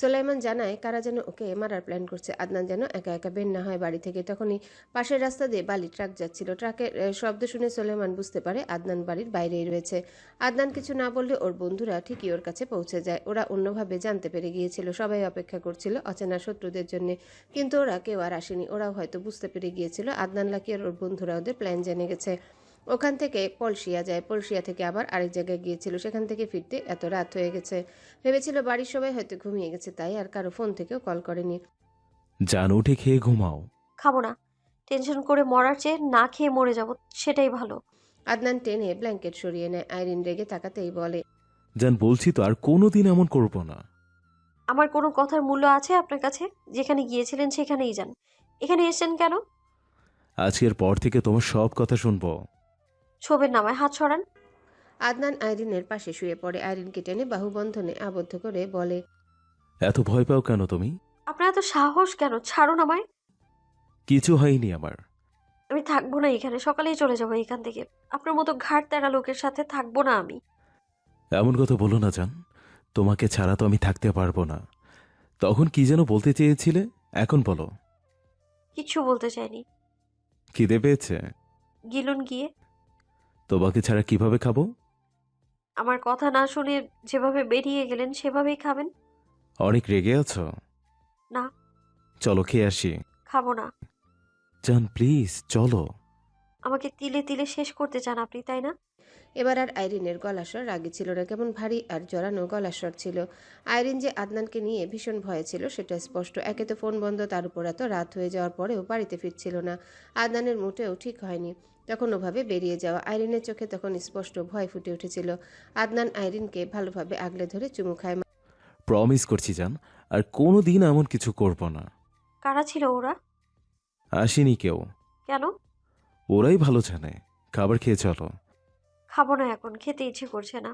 সোলাইমান জানায় কারা যেন ওকে মারার প্ল্যান করছে। আদনান যেন একা একা বের না হয় বাড়ি থেকে। তখনই পাশের রাস্তা দিয়ে বালি ট্রাক যাচ্ছিল। ট্রাকের শব্দ শুনে সোলাইমান বুঝতে পারে আদনান বাড়ির বাইরেই রয়েছে। আদনান কিছু না বললে ওর বন্ধুরা ঠিকই ওর কাছে পৌঁছে যায়। ওরা অন্যভাবে জানতে পেরে গিয়েছিল। সবাই অপেক্ষা করছিল অচেনা শত্রুদের জন্য, কিন্তু ওরা কেউ আর আসেনি। ওরাও হয়তো বুঝতে পেরে গিয়েছিল আদনান লাকি আর ওর বন্ধুরা ওদের প্ল্যান জেনে গেছে। ওখান থেকে পলসিয়া যায়। পলসিয়া থেকে আবার আরেক জায়গায় গিয়েছিল। সেখান থেকে ফিরতে এত রাত হয়ে গেছে। ভেবেছিল বাড়ির সবাই হয়তো ঘুমিয়ে গেছে, তাই আর কারো ফোন থেকেও কল করেনি। জান, উঠে খেয়ে ঘুমাও। খাবো না। টেনশন করে মরার চেয়ে না খেয়ে মরে যাব, সেটাই ভালো। আদনান টেনে ব্ল্যাঙ্কেট সরিয়ে নেয়। আইরিন রেগে তাকাতেই বলে, জান, বলছি তো আর কোনোদিন এমন করব না। আমার কোনো কথার মূল্য আছে আপনার কাছে? যেখানে গিয়েছিলেন সেখানেই যান। এখানে এসেছেন কেন? আজকের পর থেকে তোমার সব কথা শুনবো। ছবের নামায় হাত সরান। আদনান আইরিনের পাশে শুয়ে পড়ে। আইরিনকে টেনে বাহুবন্ধনে আবদ্ধ করে বলে, এত ভয় পাও কেন তুমি? আপনার এত সাহস কেন? ছাড়ুন আমায়। কিছু হয়নি আমার। আমি থাকবো না এখানে, সকালেই চলে যাবো এখান থেকে। আপনার মতো ঘাট তেরা লোকের সাথে থাকবো না আমি। এমন কথা বলো না জান। তোমাকে ছাড়া তো আমি থাকতে পারবো না। তখন কি যেন বলতে চেয়েছিলে, এখন বলো। কিচ্ছু বলতে চাইনি। খিদে পেয়েছে? গিলুন গিয়ে। তোমাকে ছাড়া কিভাবে খাবো? আমার কথা না শুনে যেভাবে বেরিয়ে গেলেন সেভাবেই খাবেন। অনেক রেগে আছো? না। চলো খেয়ে আসি। খাবো না। জান, প্লিজ চলো। আমাকে তিলে তিলে শেষ করতে চান আপনি, তাই না? এবার আর আইরিনের গলাস্বর রাগী ছিল না, কেমন ভারী আর জড়ানো গলাস্বর ছিল। আইরিন যে আদনানকে নিয়ে ভীষণ ভয়ে ছিল সেটা স্পষ্ট। একে তো ফোন বন্ধ, তার উপর এত রাত হয়ে যাওয়ার পরেও বাড়িতে ফিরছিল না। আদনানের মোটেও ঠিক হয়নি তখন ওভাবে বেরিয়ে যাওয়া। আইরিনের চোখে তখন স্পষ্ট ভয় ফুটে উঠেছিল। আদনান আইরিনকে ভালোভাবে আগলে ধরে চুমু খায়। প্রমিস করছি জান, আর কোনো দিন এমন কিছু করব না। কারা ছিল ওরা? আসেনি কেউ। কেন? ওরাই ভালো জানে। খাবার খেয়ে চলো। খাবো না এখন, খেতে ইচ্ছে করছে না।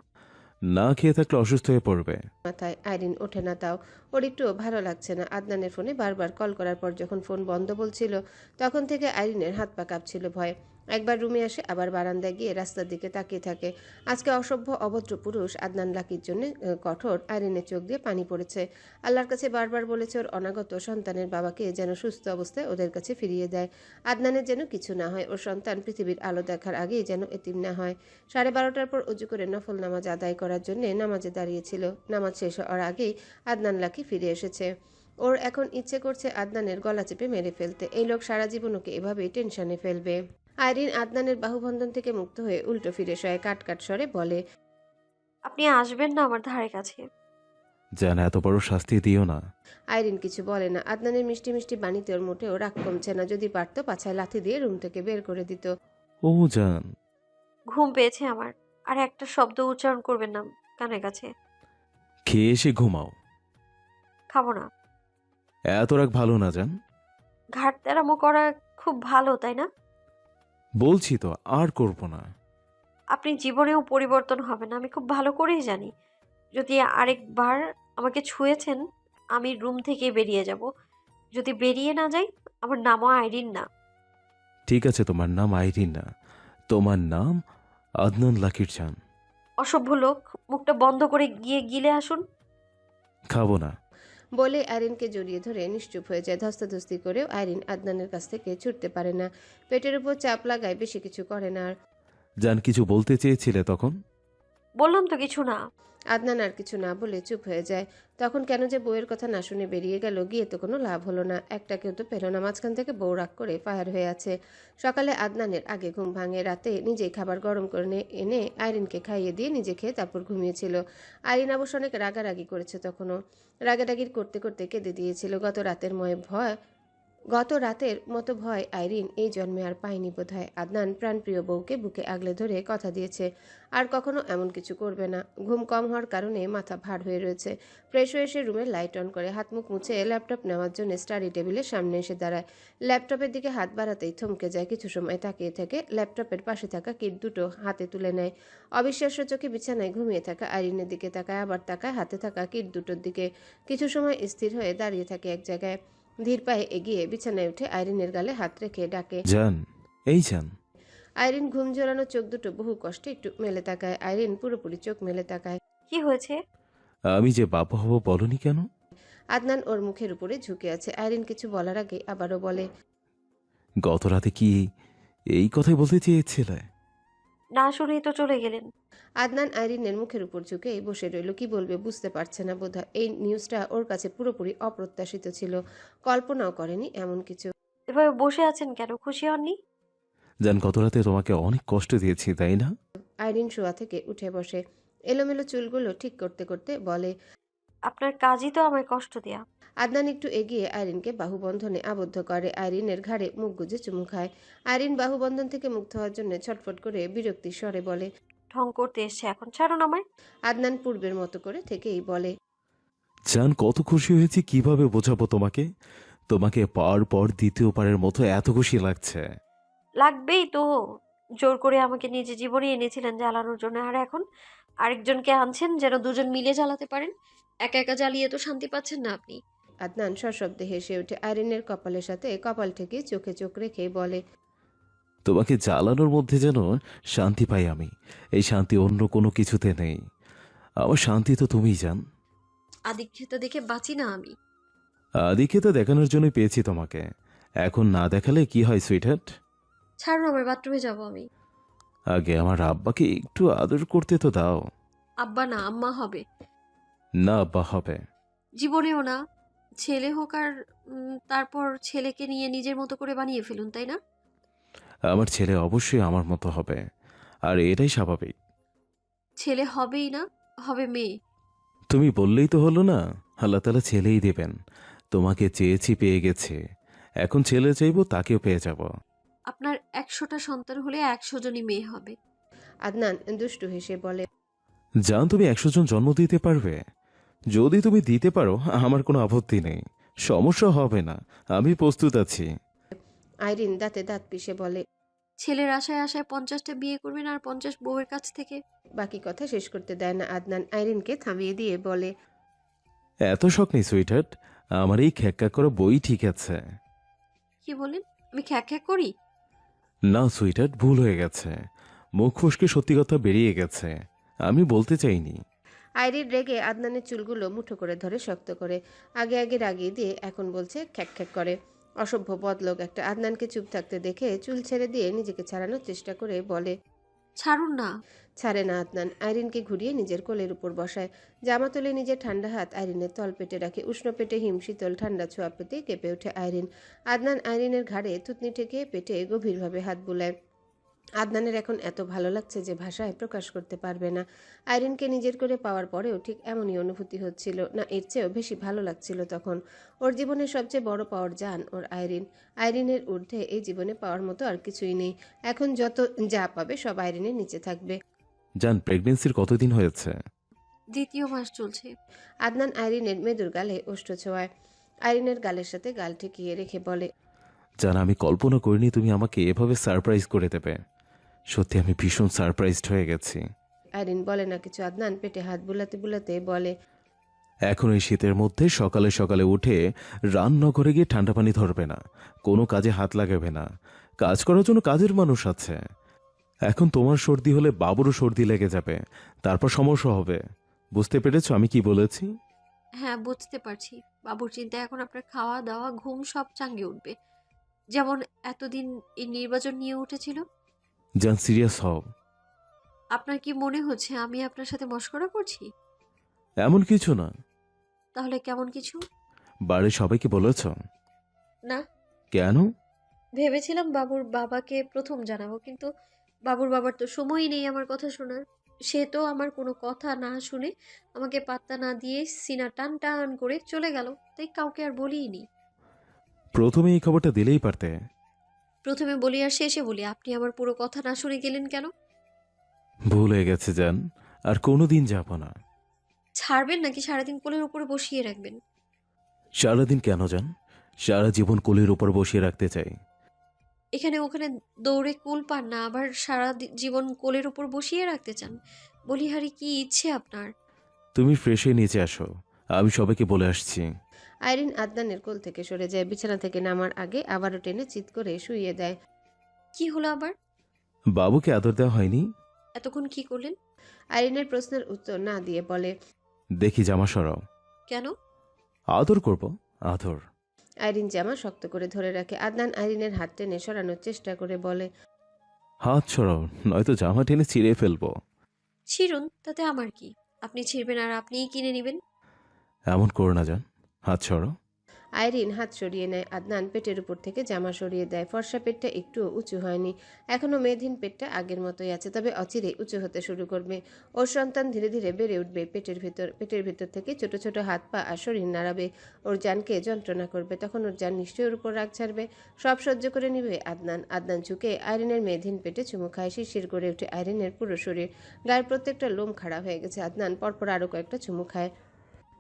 না খেয়ে থাকলে অসুস্থ হয়ে পড়বে। মাথায় আইরিন ওঠে না, তাও ওর একটুও ভালো লাগছে না। আদনানের ফোনে বারবার কল করার পর যখন ফোন বন্ধ বলছিল তখন থেকে আইরিনের হাত পা কাঁপছিল ভয়ে। একবার রুমে আসে, আবার বারান্দায় গিয়ে রাস্তার দিকে তাকিয়ে থাকে। আজকে অসভ্য অভদ্র পুরুষ আদনান লাকির জন্য কঠোর। আইরিনের চোখ দিয়ে পানি পড়েছে। আল্লাহর কাছে বারবার বলেছে ওর অনাগত সন্তানের বাবাকে যেন সুস্থ অবস্থায় ওদের কাছে ফিরিয়ে দেয়। আদনানের যেন কিছু না হয়, ওর সন্তান পৃথিবীর আলো দেখার আগেই যেন এতিম না হয়। 12:30টার পর উজু করে নফল নামাজ আদায় করার জন্য নামাজে দাঁড়িয়েছিল। নামাজ শেষ হওয়ার আগেই আদনান লাকি ফিরে এসেছে। ওর এখন ইচ্ছে করছে আদনানের গলা চেপে মেরে ফেলতে। এই লোক সারা জীবন ওকে এভাবেই টেনশনে ফেলবে। আইরিন আদনানের বাহুবন্ধন থেকে মুক্ত হয়ে উল্টো ফিরে শয়ে কাট কাট স্বরে বলে, আপনি আসবেন না আমার ধারে কাছে। জান, এত বড় শাস্তি দিও না। আইরিন কিছু বলে না। আদনানের মিষ্টি মিষ্টি বাণীতে ওর মোটেও রাগ কমছে না। যদি পারতো পাছায় লাথি দিয়ে রুম থেকে বের করে দিত। ও জান। ঘুম পেয়েছে আমার, আর একটা শব্দ উচ্চারণ করবেন না কানের কাছে। খেয়ে এসে ঘুমাও। খাবো না। এত রাগ ভালো না জান। ঘাট তেরামো করা খুব ভালো, তাই না? বলছি তো আর করব না। আপনি জীবনেও পরিবর্তন হবেন আমি খুব ভালো করেই জানি। যদি আরেকবার আমাকে ছুঁয়েছেন, আমি রুম থেকে বেরিয়ে যাব। যদি বেরিয়ে না যাই, আমার নামও আইরিন না। ঠিক আছে, তোমার নাম আইরিন না, তোমার নাম আদনান লাকির জান। অসভ্য লোক, মুখটা বন্ধ করে গিয়ে গিলে আসুন। খাবো না। বলে আইরিনকে জড়িয়ে ধরে নিশ্চুপ হয়ে যায়। ধস্তাধস্তি করেও আইরিন আদনানের কাছ থেকে ছুটতে পারে না। পেটের উপর চাপ লাগায়, বেশি কিছু করে না। আর জান, কিছু বলতে চেয়েছিলে তখন? বললাম তো কিছু না। আদনান আর কিছু না বলে চুপ হয়ে যায়। তখন কেন যে বউয়ের কথা না শুনে বেরিয়ে গেল, গিয়ে তো কোনো লাভ হলো না। একটা কেউ তো পেল না। মাঝখান থেকে বউ রাগ করে ফায়ার হয়ে আছে। সকালে আদনানের আগে ঘুম ভাঙে। রাতে নিজেই খাবার গরম করে এনে আইরিনকে খাইয়ে দিয়ে নিজে খেয়ে তারপর ঘুমিয়েছিল। আইরিন অবশ্য অনেক রাগারাগি করেছে। তখনও রাগারাগির করতে করতে কেঁদে দিয়েছিল। গত রাতের মতো ভয় আইরিন এই জন্মে আর পায়নি বোধহয়। আদনান প্রাণপ্রিয় বউকে বুকে আগলে ধরে কথা দিয়েছে আর কখনো এমন কিছু করবে না। ঘুম কম হওয়ার কারণে মাথা ভার হয়ে রয়েছে। ফ্রেশ হয়ে এসে রুমের লাইট অন করে হাত মুখ মুছে ল্যাপটপ নেওয়ার জন্য স্টাডি টেবিলের সামনে এসে দাঁড়ায়। ল্যাপটপের দিকে হাত বাড়াতেই থমকে যায়। কিছু সময় তাকিয়ে থেকে ল্যাপটপের পাশে থাকা কিট দুটো হাতে তুলে নেয়। অবিশ্বাস্য চোখে বিছানায় ঘুমিয়ে থাকা আইরিনের দিকে তাকায়, আবার তাকায় হাতে থাকা কিট দুটোর দিকে। কিছু সময় স্থির হয়ে দাঁড়িয়ে থাকে এক জায়গায়। ধীর পায়ে এগিয়ে বিছানায় উঠে আইরিনের গালে হাত রেখে ডাকে, জান, এই জান। আইরিন ঘুম জোড়ানো চোখ দুটো বহু কষ্টে একটু মেলে তাকায়। আইরিন পুরোপুরি চোখ মেলে তাকায়। কি হয়েছে? আমি যে বাবা হব বলনি কেন? আদনান ওর মুখের উপরে ঝুঁকে আছে। আইরিন কিছু বলার আগে আবারও বলে, গত রাতে কি এই কথাই বলতে চেয়েছিলে? না শুনেই তো চলে গেলেন। আদনান আইরিনের মুখের উপর ঝুঁকে বসে রইল। কি বলবে বুঝতে পারছে না বোধহয়। এই নিউজটা ওর কাছে পুরোপুরি অপ্রত্যাশিত ছিল। কল্পনাও করেনি এমন কিছু। এভাবে বসে আছেন কেন? খুশি হননি? জান, গত রাতে তোমাকে অনেক কষ্ট দিয়েছি, তাই না? আইরিন শোয়া থেকে উঠে বসে এলোমেলো চুলগুলো ঠিক করতে করতে বলে, আপনার কাজই তো আমায় কষ্ট দেয়া। আদনান একটু এগিয়ে আইরিনকে বাহুবন্ধনে আবদ্ধ করে। আইরিনের ঘাড়ে মুখ গুজে চুমু খায়। আইরিন বাহুবন্ধন থেকে মুক্ত হওয়ার জন্য ছটফট করে বিরক্তির স্বরে বলে, ঢং করতে এসছে, এখন ছাড়ুন আমায়। আদনান পূর্বের মতো করে থেকেই বলে, জান, কত খুশি হয়েছি কিভাবে বোঝাবো তোমাকে। তোমাকে পাওয়ার পর দ্বিতীয়বারের মতো এত খুশি লাগছে। লাগবেই তো। জোর করে আমাকে নিজে জীবনে এনেছিলেন জ্বালানোর জন্য, আর এখন আরেকজনকে আনছেন যেন দুজন মিলে জ্বালাতে পারেন। একা একা জ্বালিয়ে তো শান্তি পাচ্ছেন না আপনি। আদনান সশব্দে হেসে ওঠে। আইরিনের কপালের সাথে কপাল ঠেকে চোখে চোখ রেখে বলে, তোমাকে জ্বালানোর মধ্যে যেন শান্তি পাই আমি। এই শান্তি অন্য কোনো কিছুতে নেই। আমার শান্তি তো তুমিই জান। আদিক্ষেতা দেখে বাঁচি না আমি। আদিকে তো দেখানোর জন্যই পেয়েছি তোমাকে। এখন না দেখালে কি হয় সুইটহার্ট? ছাড়ুন, আমার বাথরুমে যাব আমি। আগে আমার আব্বাকে একটু আদর করতে তো দাও। আব্বা না, আম্মা হবে। না, আব্বা হবে। জীবনেও না। ছেলে হোক আর তারপর ছেলেকে নিয়ে নিজের মতো করে বানিয়ে ফেলুন, তাই না? আমার ছেলে অবশ্যই আমার মতো হবে, আর এটাই স্বাভাবিক। ছেলে হবেই না, হবে মেয়ে। তুমি বললেই তো হলো না। আল্লাহ তাআলা ছেলেই দেবেন। তোমাকে চেয়েছি, পেয়ে গেছি। এখন ছেলে চাইবো, তাকেও পেয়ে যাব। আপনার 100টা সন্তান হলে 100 জনই মেয়ে হবে। আদনান দুষ্টু হেসে বলে, জান, তুমি 100 জন জন্ম দিতে পারবে? যদি তুমি দিতে পারো আমার কোনো আপত্তি নেই, সমস্যা হবে না। আমি প্রস্তুত আছি। আইরিন দাঁতে দাঁত পিষে বলে, ছেলের আশায় আশায় 50টা বিয়ে করবেন আর 50 বউয়ের কাছ থেকে। বাকি কথা শেষ করতে দেয় না আদনান। আইরিনকে থামিয়ে দিয়ে বলে, এত শখ নেই সুইটহার্ট, আমার এই খ্যাক্কা করা বই ঠিক আছে। কি বলেন? আমি খ্যাক খ্যাক করি? না সুইটহার্ট, ভুল হয়ে গেছে। মুখ ফসকে সত্যি কথা বেরিয়ে গেছে। আমি বলতে চাইনি। আইরিন রেগে আদনানের চুলগুলো মুঠো করে ধরে শক্ত করে। আগে আগে রাগিয়ে দিয়ে এখন বলছে খ্যাক খ্যাক করে। অসভ্য বদলোক একটা। আদনানকে চুপ থাকতে দেখে চুল ছেড়ে দিয়ে নিজেকে ছাড়ানোর চেষ্টা করে বলে, ছাড়ুন না। ছাড়ে না আদনান। আইরিনকে ঘুরিয়ে নিজের কোলের উপর বসায়। জামা তুলে নিজের ঠান্ডা হাত আইরিনের তল পেটে রাখে। উষ্ণ পেটে হিম শীতল ঠান্ডা ছোঁয়া পেতে কেঁপে ওঠে আইরিন। আদনান আইরিনের ঘাড়ে থুতনি ঠেকে পেটে গভীরভাবে হাত বুলায়। আদনানের এখন এত ভালো লাগছে যে ভাষায় প্রকাশ করতে পারবে না। আইরিনকে নিজের করে পাওয়ার পরেও ঠিক এমনই অনুভূতি হচ্ছিল, না এর চেয়েও বেশি ভালো লাগছিল তখন। ওর জীবনের সবচেয়ে বড় পাওয়ার জান ওর আইরিন। আইরিনের ঊর্ধ্বে এই জীবনে পাওয়ার মতো আর কিছুই নেই। এখন যত যা পাবে সব আইরিনের নিচে থাকবে। জান, প্রেগনেন্সির কতদিন হয়েছে? 2য় মাস চলছে। আদনান আইরিনের মেদুর গালে ওষ্ঠ ছোঁয়ায়। আইরিনের গালের সাথে গাল ঠেকিয়ে রেখে বলে, জান, আমি কল্পনা করিনি তুমি আমাকে এভাবে সারপ্রাইজ করে দেবে। সত্যি আমি ভীষণ সারপ্রাইজড হয়ে গেছি। আইরিন বলে না কিছু। আদনান পেটে হাত বুলাতে বুলাতে বলে, এখন এই শীতের মধ্যে সকালে সকালে উঠে রান্না করে গিয়ে ঠান্ডা পানি ধরবে না, কোনো কাজে হাত লাগাবে না। কাজ করার জন্য কাজের মানুষ আছে। এখন তোমার সর্দি হলে বাবুরও সর্দি লেগে যাবে, তারপর সমস্যা হবে। বুঝতে পেরেছো আমি কি বলেছি? হ্যাঁ, বুঝতে পারছি। বাবুর চিন্তায় এখন আপনার খাওয়া দাওয়া ঘুম সব চাঙ্গে উঠবে। যেমন এতদিন এই নির্বাচন নিয়ে উঠেছিল। জান, সিরিয়াস হও। আপনার কি মনে হচ্ছে আমি আপনার সাথে মশকরা করছি? এমন কিছু না। তাহলে কেমন কিছু? বাড়ির সবাইকে বলেছ? না, কেন? ভেবেছিলাম বাবুর বাবাকে প্রথম জানাবো, কিন্তু বাবুর বাবার তো সময়ই নেই আমার কথা শোনার। সে তো আমার কোনো কথা না শুনে আমাকে পাত্তা না দিয়ে সিনা টান টান করে চলে গেল, তাই কাউকে আর বলিনি। প্রথমে এই খবরটা দিলেই পারতে। প্রথমে বলি আর শেষে বলি, আপনি আমার পুরো কথা না শুনে গেলেন কেন? ভুল হয়ে গেছে জান, আর কোনোদিন যাব না। ছাড়বেন নাকি সারাদিন কোলের উপরে বসিয়ে রাখবেন? সারাদিন কেন জান, সারা জীবন কোলের উপর বসিয়ে রাখতে চাই। এখানে ওখানে দৌড়ে কুল পান না, আবার সারা জীবন কোলের উপর বসিয়ে রাখতে চান? বলিহারি, কি ইচ্ছে আপনার? তুমি ফ্রেশ হয়ে নিচে আসো, আমি সবাইকে বলে আসছি। আইরিন আদনানের কোল থেকে সরে যায়। বিছানা থেকে নামার আগে আবারও টেনে চিৎ করে শুইয়ে দেয়। কি হলো আবার? বাবুকে আদর দেওয়া হয়নি? এতক্ষণ কি করলেন? আইরিনের প্রশ্নের উত্তর না দিয়ে বলে, দেখি জামা সরাও। কেন? আদর করব, আদর। আইরিন জামা শক্ত করে ধরে রাখে। আদনান আইরিনের হাত টেনে সরানোর চেষ্টা করে বলে, হাত সরাও, নয়তো জামা টেনে ছিঁড়ে ফেলবো। ছিড়ুন, তাতে আমার কি? আপনি ছিড়বেন আর আপনিই কিনে নেবেন। এমন করো না জান, হাত সরাও। আইরিন হাত সরিয়ে নেয়। আদনান পেটের উপর থেকে জামা সরিয়ে দেয়। ফর্সা পেটটা একটুও উঁচু হয়নি। এখনো মেয়েধীন পেটটা আগের মতোই আছে, তবে অচিরে উঁচু হতে শুরু করবে। ওর সন্তান ধীরে ধীরে বেড়ে উঠবে। পেটের ভেতর থেকে ছোট ছোট হাত পা আর শরীর নাড়াবে। ওর জানকে যন্ত্রণা করবে। তখন ওর জান নিশ্চয়ই ওর উপর রাগ ছাড়বে। সব সহ্য করে নিবে আদনান। আদনান ঝুঁকে আইরিনের মেয়েধীন পেটে চুমু খায়। শিরশির করে ওঠে আইরিনের পুরো শরীর। গায়ের প্রত্যেকটা লোম খাড়া হয়ে গেছে। আদনান পরপর আরো কয়েকটা চুমু খায়।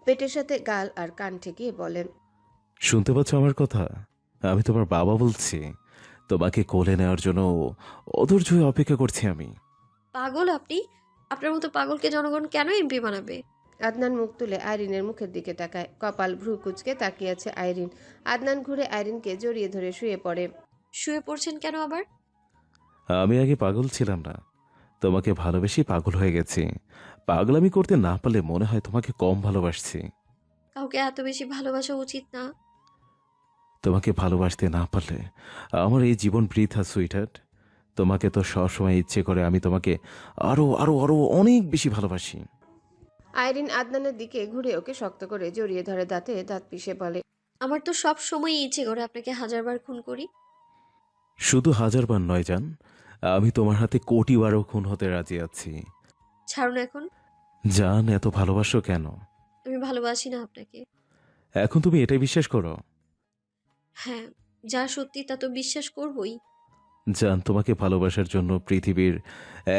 পেটের সাথে গাল আর কান ঠেকিয়ে বলে, শুনতে পাচ্ছ আমার কথা? আমি তোমার বাবা বলছি। তোমাকে কোলে নেওয়ার জন্য অধৈর্য হয়ে অপেক্ষা করছি আমি। পাগল আপনি? আপনার মতো পাগলকে জনগণ কেন এমপি বানাবে? আদনান মুখ তুলে আইরিনের মুখের দিকে তাকায়। কপাল ভ্রু কুচকে তাকিয়ে আছে আইরিন। আদনান ঘুরে আইরিনকে জড়িয়ে ধরে শুয়ে পড়ে। শুয়ে পড়ছেন কেন আবার? আমি আগে পাগল ছিলাম না, তোমাকে ভালোবেসে পাগল হয়ে গেছি। পাগলামি করতে না পারলে মনে হয় তোমাকে কম ভালোবাসছি। কাউকে এত বেশি ভালোবাসা উচিত না। তোমাকে ভালোবাসতে না পারলে আমার এই জীবন বৃথা, সুইটহার্ট। তোমাকে তো সবসময় ইচ্ছে করে আমি তোমাকে আরো আরো আরো অনেক বেশি ভালোবাসি। আইরিন আদনানের দিকে ঘুরে ওকে শক্ত করে জড়িয়ে ধরে, দাঁতে দাঁত পিষে বলে, আমার তো সব সময় ইচ্ছে করে আপনাকে হাজারবার খুন করি। শুধু হাজারবার নয় জান, আমি তোমার হাতে কোটিবারও খুন হতে রাজি আছি। ছাড়ুন এখন। জান, এত ভালোবাসো কেন? আমি ভালোবাসি না আপনাকে। এখন তুমি এটাই বিশ্বাস করো? হ্যাঁ, যা সত্যি তা তো বিশ্বাস করবই। জান, তোমাকে ভালোবাসার জন্য পৃথিবীর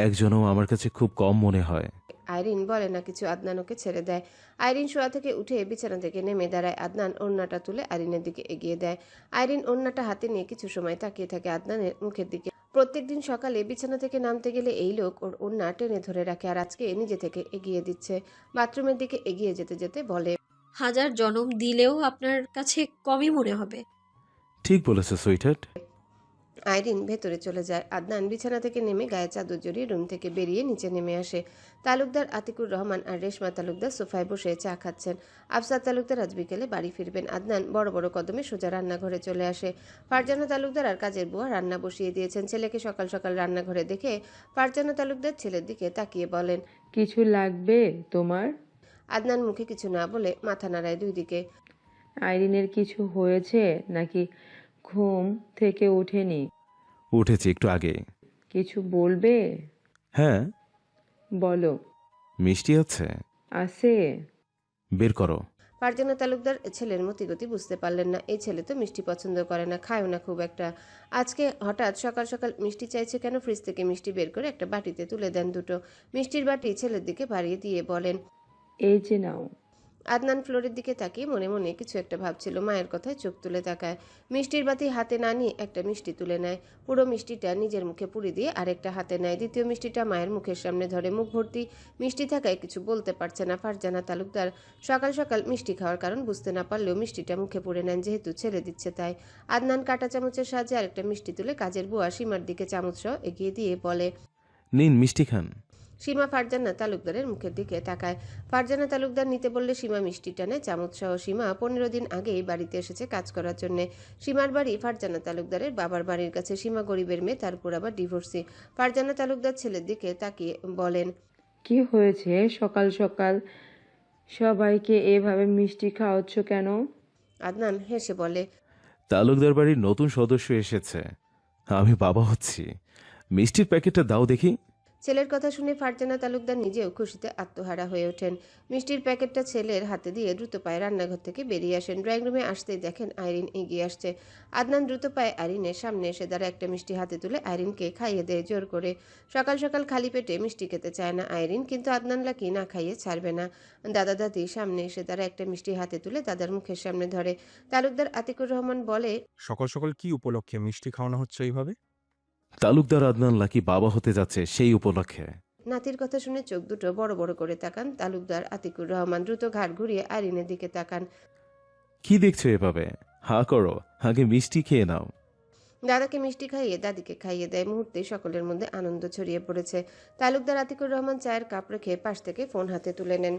একজনও আমার কাছে খুব কম মনে হয়। আইরিন বলে না কিছু। আদনান ওকে ছেড়ে দেয়। আইরিন শোয়া থেকে উঠে বিছানা থেকে নেমে দাঁড়ায়। আদনান ওড়নাটা তুলে আইরিনের দিকে এগিয়ে দেয়। আইরিন ওড়নাটা হাতে নিয়ে কিছু সময় তাকিয়ে থাকে আদনানের মুখের দিকে। প্রত্যেকদিন সকালে বিছানা থেকে নামতে গেলে এই লোক ওর ওড়না টেনে ধরে রাখে, আর আজকে নিজে থেকে এগিয়ে দিচ্ছে। বাথরুমের দিকে এগিয়ে যেতে যেতে বলে, হাজার জনম দিলেও আপনার কাছে কমই মনে হবে। ঠিক বলেছো সুইটহার্ট। আইরিন ভেতরে চলে যায়। আদনান বিছানা থেকে নেমে গায়ে চাদর জড়িয়ে রুম থেকে বেরিয়ে নিচে নেমে আসে। তালুকদার আতিকুর রহমান আর রেশমা তালুকদার সোফায় বসে চা খাচ্ছেন। আফসার তালুকদার আজ বিকেলে বাড়ি ফিরবেন। আদনান বড় বড় কদমে সোজা রান্নাঘরে চলে আসে। ফারজানা তালুকদার আর কাজের বুয়া রান্না বসিয়ে দিয়েছেন। ছেলেকে সকাল সকাল রান্নাঘরে দেখে ফারজানা তালুকদার ছেলের দিকে তাকিয়ে বলেন, কিছু লাগবে তোমার? আদনান মুখে কিছু না বলে মাথা নাড়ায় দুই দিকে। আইরিনের কিছু হয়েছে নাকি ঘুম থেকে ওঠেনি? উঠেছি একটু আগে। কিছু বলবে? হ্যাঁ। বলো। মিষ্টি আছে? আছে। বের করো। ফারজানা তালুকদার ছেলের মতিগতি বুঝতে পারলেন না। এই ছেলে তো মিষ্টি পছন্দ করে না, খায়ও না খুব একটা। আজকে হঠাৎ সকাল সকাল মিষ্টি চাইছে কেন? ফ্রিজ থেকে মিষ্টি বের করে একটা বাটিতে তুলে দেন দুটো। মিষ্টির বাটি ছেলের দিকে বাড়িয়ে দিয়ে বলেন, এই যে নাও। আদনান ফ্লোরের দিকে তাকিয়ে মনে মনে কিছু একটা ভাবছিল। মায়ের কথায় চোখ তুলে তাকায়। মিষ্টির বাতি হাতে না নিয়ে একটা মিষ্টি তুলে নেয়। পুরো মিষ্টিটা নিজের মুখে পুরি দিয়ে আরেকটা হাতে নেয়। দ্বিতীয় মিষ্টিটা মায়ের মুখের সামনে ধরে। মুখ ভর্তি মিষ্টি থাকায় কিছু বলতে পারছে না ফারজানা তালুকদার। সকাল সকাল মিষ্টি খাওয়ার কারণ বুঝতে না পারলেও মিষ্টিটা মুখে পুরে নেন, যেহেতু ছেড়ে দিচ্ছে তাই। আদনান কাঁটা চামচের সাহায্যে আরেকটা মিষ্টি তুলে কাজের বুয়া সীমার দিকে চামচ সহ এগিয়ে দিয়ে বলে, নিন মিষ্টি খান। সীমা ফারজানা তালুকদারের মুখের দিকে তাকায়। ফারজানা তালুকদার নিতে বললে সীমা মিষ্টিটা নেয় চামচ সহ। সীমা 15 দিন আগেই বাড়িতে এসেছে কাজ করার জন্য। সীমার বাড়ি ফারজানা তালুকদারের বাবার বাড়ির কাছে। সীমা গরিবের মেয়ে, তারপর আবার ডিভোর্সি। ফারজানা তালুকদার ছেলের দিকে তাকিয়ে বলেন, কি হয়েছে সকাল সকাল সবাইকে এভাবে মিষ্টি খাওয়াচ্ছ কেন? আদনান হেসে বলে, তালুকদার বাড়ির নতুন সদস্য এসেছে, আমি বাবা হচ্ছি। মিষ্টির প্যাকেটটা দাও দেখি। ছেলের কথা শুনে ফারজানা তালুকদার নিজেও খুশিতে আত্মহারা হয়ে ওঠেন। মিষ্টির প্যাকেটটা ছেলের হাতে দিয়ে দ্রুত পায়ে রান্নাঘর থেকে বেরিয়ে আসেন। ড্রয়িং রুমে আসতেই দেখেন আইরিন এগিয়ে আসছে। আদনান দ্রুত পায়ে আইরিনের সামনে এসে দাঁড়ায়। একটা মিষ্টি হাতে তুলে আইরিনকে খাইয়ে দেয় জোর করে। সকাল সকাল খালি পেটে মিষ্টি খেতে চায় না আইরিন, কিন্তু আদনান লাকি না খাইয়ে ছাড়বে না। দাদা দাদি সামনে এসে তারা একটা মিষ্টি হাতে তুলে দাদার মুখের সামনে ধরে। তালুকদার আতিকুর রহমান বলে, সকাল সকাল কি উপলক্ষে মিষ্টি খাওয়ানো হচ্ছে এইভাবে? তালুকদার আদনান লাকি বাবা হতে যাচ্ছে সেই উপলক্ষে। নাতির কথা শুনে চোখ দুটো বড় বড় করে তাকান তালুকদার আতিকুর রহমান। দ্রুত ঘাড় ঘুরিয়ে আইরিনের দিকে তাকান। কি দেখছো এভাবে? হা করো, আগে মিষ্টি খেয়ে নাও। দাদাকে মিষ্টি খাইয়ে দাদিকে খাইয়ে দেয়। মুহূর্তে সকলের মধ্যে আনন্দ ছড়িয়ে পড়েছে। তালুকদার আতিকুর রহমান চায়ের কাপ রেখে পাশ থেকে ফোন হাতে তুলে নেন।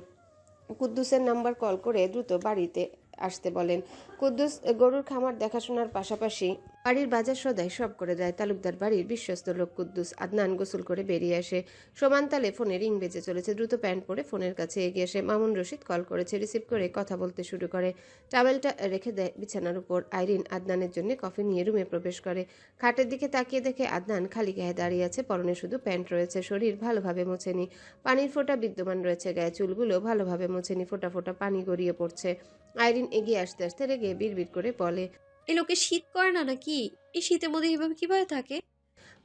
কুদ্দুসের নাম্বার কল করে দ্রুত বাড়িতে আসতে বলেন। কুদ্দুস গরুর খামার দেখাশোনার পাশাপাশি বাড়ির বাজার সদাই সব করে দেয়। তালুকদার বাড়ির বিশ্বস্ত লোক কুদ্দুস। আদনান গোসল করে বেরিয়ে আসে। সমান তালে ফোনে রিং বেজে চলেছে। দ্রুত প্যান্ট পরে ফোনের কাছে এগিয়ে এসে মামুন রশিদ কল করেছে। রিসিভ করে কথা বলতে শুরু করে। টাওয়েলটা রেখে দেয় বিছানার উপর। আইরিন আদনানের জন্য কফি নিয়ে রুমে প্রবেশ করে। খাটের দিকে তাকিয়ে দেখে আদনান খালি গায়ে দাঁড়িয়ে আছে। পরনে শুধু প্যান্ট রয়েছে। শরীর ভালোভাবে মোছেনি। পানির ফোঁটা বিদ্যমান রয়েছে গায়ে। চুলগুলো ভালোভাবে মোছেনি। ফোঁটা ফোঁটা পানি গড়িয়ে পড়ছে। আইরিন এগিয়ে আসতে আসতে রেগে বিড়বিড় করে বলে, এই লোকে শীত করে না নাকি? এই শীতের মধ্যে এভাবে কিভাবে থাকে?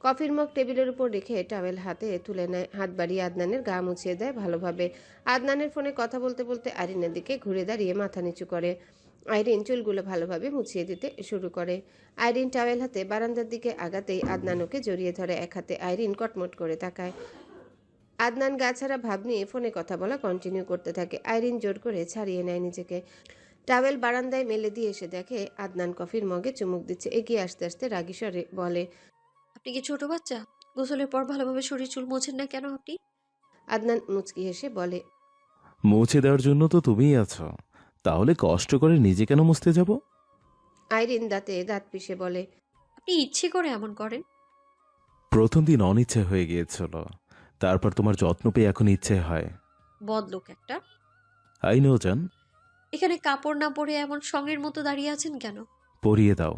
কফির মগ টেবিলের উপর রেখে টাওয়েল হাতে তুলে নেয়। হাত বাড়িয়ে আদনানের গা মুছিয়ে দেয় ভালোভাবে। আদনানের ফোনে কথা বলতে বলতে আইরিনের দিকে ঘুরে দাঁড়িয়ে মাথা নিচু করে। আইরিন চুলগুলো ভালোভাবে মুছিয়ে দিতে শুরু করে। আইরিন টাওয়েল হাতে বারান্দার দিকে আগাতেই আদনান ওকে জড়িয়ে ধরে। এক হাতে আইরিন কটমট করে তাকায়। আদনান গা ছাড়া ভাব নিয়ে ফোনে কথা বলা কন্টিনিউ করতে থাকে। আইরিন জোর করে ছাড়িয়ে নেয় নিজেকে। টাওয়েল বারান্দায় মেলে দিয়ে এসে দেখে আদনান কফির মগে চুমুক দিচ্ছে। এগিয়ে আসতে আসতে রাগী স্বরে বলে, আপনি কি ছোট বাচ্চা? গোসলের পর ভালোভাবে শরীর চুল মোছেন না কেন আপনি? আদনান মুচকি হেসে বলে, মুছে দেওয়ার জন্য তো তুমিই আছো, তাহলে কষ্ট করে নিজে কেন মুছতে যাব? আইরিন দাঁতে দাঁত পিষে বলে, আপনি ইচ্ছে করে এমন করেন? প্রথম দিন অনিচ্ছে হয়ে গিয়েছিল, তারপর তোমার যত্ন পেয়ে এখন ইচ্ছে হয়। বদলোক একটা। আই নো জান। এখানে কাপড় না পরে এমন সঙ্গের মতো দাঁড়িয়ে আছেন কেন? পরিয়ে দাও।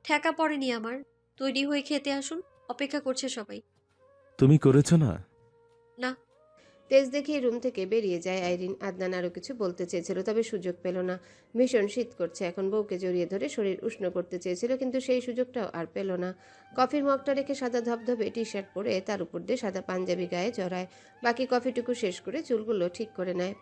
ঠেকা পড়েনি আমার। তৈরি হয়ে খেতে আসুন, অপেক্ষা করছে সবাই। তুমি করেছো না? না। তেজ দেখিয়ে রুম থেকে বেরিয়ে যায় আইরিন। আদনান আরো কিছু বলতে চেয়েছিল, তবে সুযোগ পেল না। ভীষণ শীত করছে এখন। বউকে জড়িয়ে ধরে শরীর উষ্ণ করতে চেয়েছিল, কিন্তু সেই সুযোগটাও আর পেল না। কফির মগটা রেখে সাদা ধবধবে টি শার্ট পরে তার উপর দিয়ে সাদা পাঞ্জাবি গায়ে জড়ায়। বাকি কফিটুকু শেষ করে চুলগুলো ঠিক করে নেয়।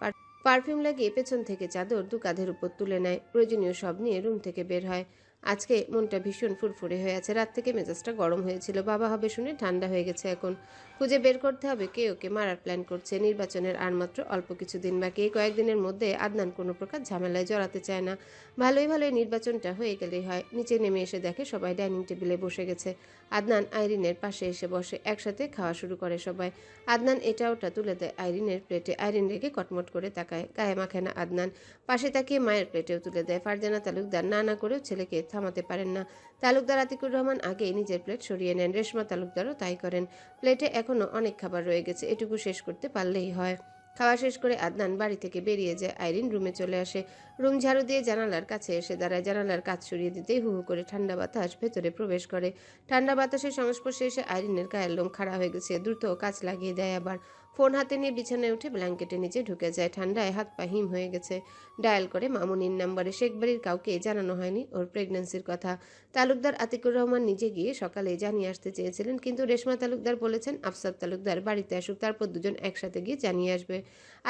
পারফিউম লাগিয়ে পেছন থেকে চাদর দু কাঁধের উপর তুলে নেয়। প্রয়োজনীয় সব নিয়ে রুম থেকে বের হয়। আজকে মনটা ভীষণ ফুরফুরে হয়ে আছে। রাত থেকে মেজাজটা গরম হয়েছিল। বাবা হবে শুনে ঠান্ডা হয়ে গেছে এখন। খুঁজে বের করতে হবে কে ওকে মারার প্ল্যান করছে। নির্বাচনের আর মাত্র অল্প কিছু দিন বাকি। এই কয়েকদিনের মধ্যে আদনান কোনো প্রকার ঝামেলায় জড়াতে চায় না। ভালোই ভালোই নির্বাচনটা হয়ে গেলেই হয়। নিচে নেমে এসে দেখে সবাই ডাইনিং টেবিলে বসে গেছে। আদনান আইরিনের পাশে এসে বসে। একসাথে খাওয়া শুরু করে সবাই। আদনান এটা ওটা তুলে দেয় আইরিনের প্লেটে। আইরিন রেগে কটমট করে তাকায়। গায়ে মাখে না আদনান। পাশে তাকিয়ে মায়ের প্লেটেও তুলে দেয়। ফারজানা তালুকদার না করেও ছেলেকে থামাতে পারেন না। তালুকদার আতিকুর রহমান আগেই নিজের প্লেট সরিয়ে নেন। রেশমা তালুকদারও তাই করেন। প্লেটে এখনো অনেক খাবার রয়ে গেছে, এটুকু শেষ করতে পারলেই হয়। খাওয়া শেষ করে আদনান বাড়ি থেকে বেরিয়ে যায়। আইরিন রুমে চলে আসে। রুম ঝাড়ু দিয়ে জানালার কাছে এসে দাঁড়ায়। জানালার কাজ সরিয়ে দিতেই হু হু করে ঠান্ডা বাতাস ভেতরে প্রবেশ করে। ঠান্ডা বাতাসের সংস্পর্শে এসে আইরিনের গায়ের লোম খাড়া হয়ে গেছে। দ্রুত কাজ লাগিয়ে দেয় আবার। ফোন হাতে নিয়ে বিছানায় উঠে ব্ল্যাঙ্কেটের নিচে ঢুকে যায়। ঠান্ডায় হাত পা হিম হয়ে গেছে। ডায়াল করে মামুনির নাম্বারে শেখ বাড়ির কাউকে জানানো হয়নি ওর প্রেগন্যান্সির কথা। তালুকদার আতিকুর রহমান নিজে গিয়ে সকালে জানিয়ে আসতে চেয়েছিলেন, কিন্তু রেশমা তালুকদার বলেছেন আফসার তালুকদার বাড়িতে আসুক, তারপর দুজন একসাথে গিয়ে জানিয়ে আসবে।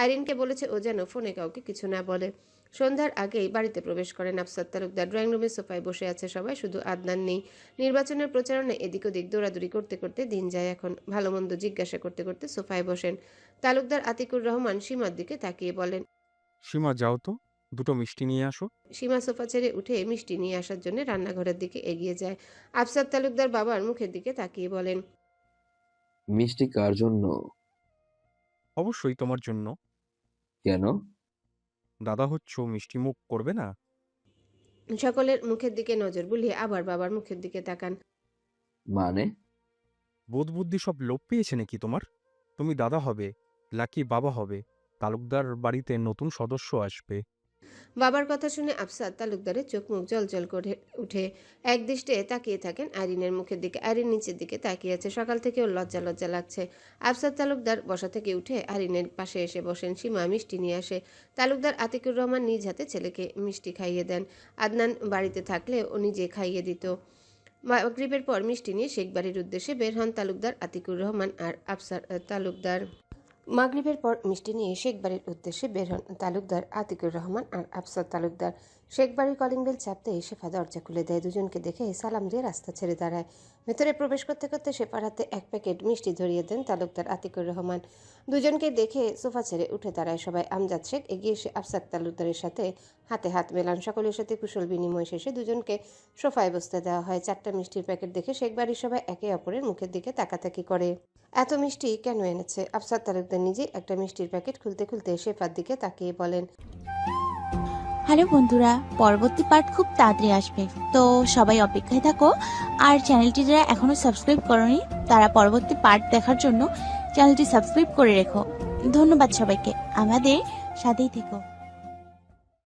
আইরিনকে বলেছে ও যেন ফোনে কাউকে কিছু না বলে। সন্ধ্যার আগেই বাড়িতে প্রবেশ করেন আফসার তালুকদার। ড্রয়িং রুমের সোফায় বসে আছে সবাই, শুধু আদনান নেই। নির্বাচনের প্রচারণায় এদিক ওদিক দৌড়াদৌড়ি করতে করতে দিন যায়। এখন ভালো মন্দ জিজ্ঞাসা করতে করতে সোফায় বসেন। তালুকদার আতিকুর রহমান সীমার দিকে তাকিয়ে বলেন, সীমা যাও তো, দুটো মিষ্টি নিয়ে আসো। সীমা সোফা ছেড়ে উঠে মিষ্টি নিয়ে আসার জন্য রান্নাঘরের দিকে এগিয়ে যায়। আফসার তালুকদার বাবার মুখের দিকে তাকিয়ে বলেন, মিষ্টি কার জন্য? অবশ্যই তোমার জন্য। কেন? দাদা হচ্ছ, মিষ্টি মুখ করবে না? সকলের মুখের দিকে নজর বুলিয়ে আবার বাবার মুখের দিকে তাকান। মানে? বোধ বুদ্ধি সব লোপ পেয়েছে নাকি তোমার? তুমি দাদা হবে, লাকি বাবা হবে, তালুকদার বাড়িতে নতুন সদস্য আসবে। বাবার কথা শুনে আফসার তালুকদারের চোখ মুখ জলজল করে উঠে একদৃষ্টে তাকিয়ে থাকেন আইরিনের মুখের দিকে। আইরিন নিচের দিকে তাকিয়ে আছে। সকাল থেকে ওর লজ্জা লজ্জা লাগছে। আফসার তালুকদার বসা থেকে উঠে আইরিনের পাশে এসে বসেন। সীমা মিষ্টি নিয়ে আসে। তালুকদার আতিকুর রহমান নিজ হাতে ছেলেকে মিষ্টি খাইয়ে দেন। আদনান বাড়িতে থাকলে ও নিজে খাইয়ে দিত। মাগরিবের পর মিষ্টি নিয়ে শেখ বাড়ির উদ্দেশ্যে বের হন তালুকদার আতিকুর রহমান আর আফসার তালুকদার। মাগরিবের পর মিষ্টি নিয়ে শেখ বাড়ির উদ্দেশ্যে বের হন তালুকদার আতিকুর রহমান আর আফসার তালুকদার। শেখ বাড়ির কলিং বেল চাপতে শেফা দরজা খুলে দেয়। দুজনকে দেখে সালাম দিয়ে রাস্তা ছেড়ে দাঁড়ায়। ভেতরে প্রবেশ করতে করতে শেফার হাতে এক প্যাকেট মিষ্টি ধরিয়ে দেন তালুকদার আতিকুর রহমান। দুজনকে দেখে সোফা ছেড়ে উঠে দাঁড়ায় সবাই। আমজাদ শেখ এগিয়ে এসে আফসার তালুকদারের সাথে হাতে হাত মেলান। সকলের সাথে কুশল বিনিময় শেষে দুজনকে সোফায় বসতে দেওয়া হয়। 4টা মিষ্টির প্যাকেট দেখে শেখ বাড়ির সবাই একে অপরের মুখের দিকে তাকাতাকি করে। এত মিষ্টি কেন এনেছে? আফসার তালুকদার নিজে একটা মিষ্টির প্যাকেট খুলতে খুলতে শেফার দিকে তাকিয়ে বলেন, হ্যালো বন্ধুরা, পরবর্তী পার্ট খুব তাড়াতাড়ি আসবে, তো সবাই অপেক্ষায় থাকো। আর চ্যানেলটি যারা এখনো সাবস্ক্রাইব করোনি তারা পরবর্তী পার্ট দেখার জন্য চ্যানেলটি সাবস্ক্রাইব করে রেখো। ধন্যবাদ সবাইকে, আমাদের সাথেই থেকো।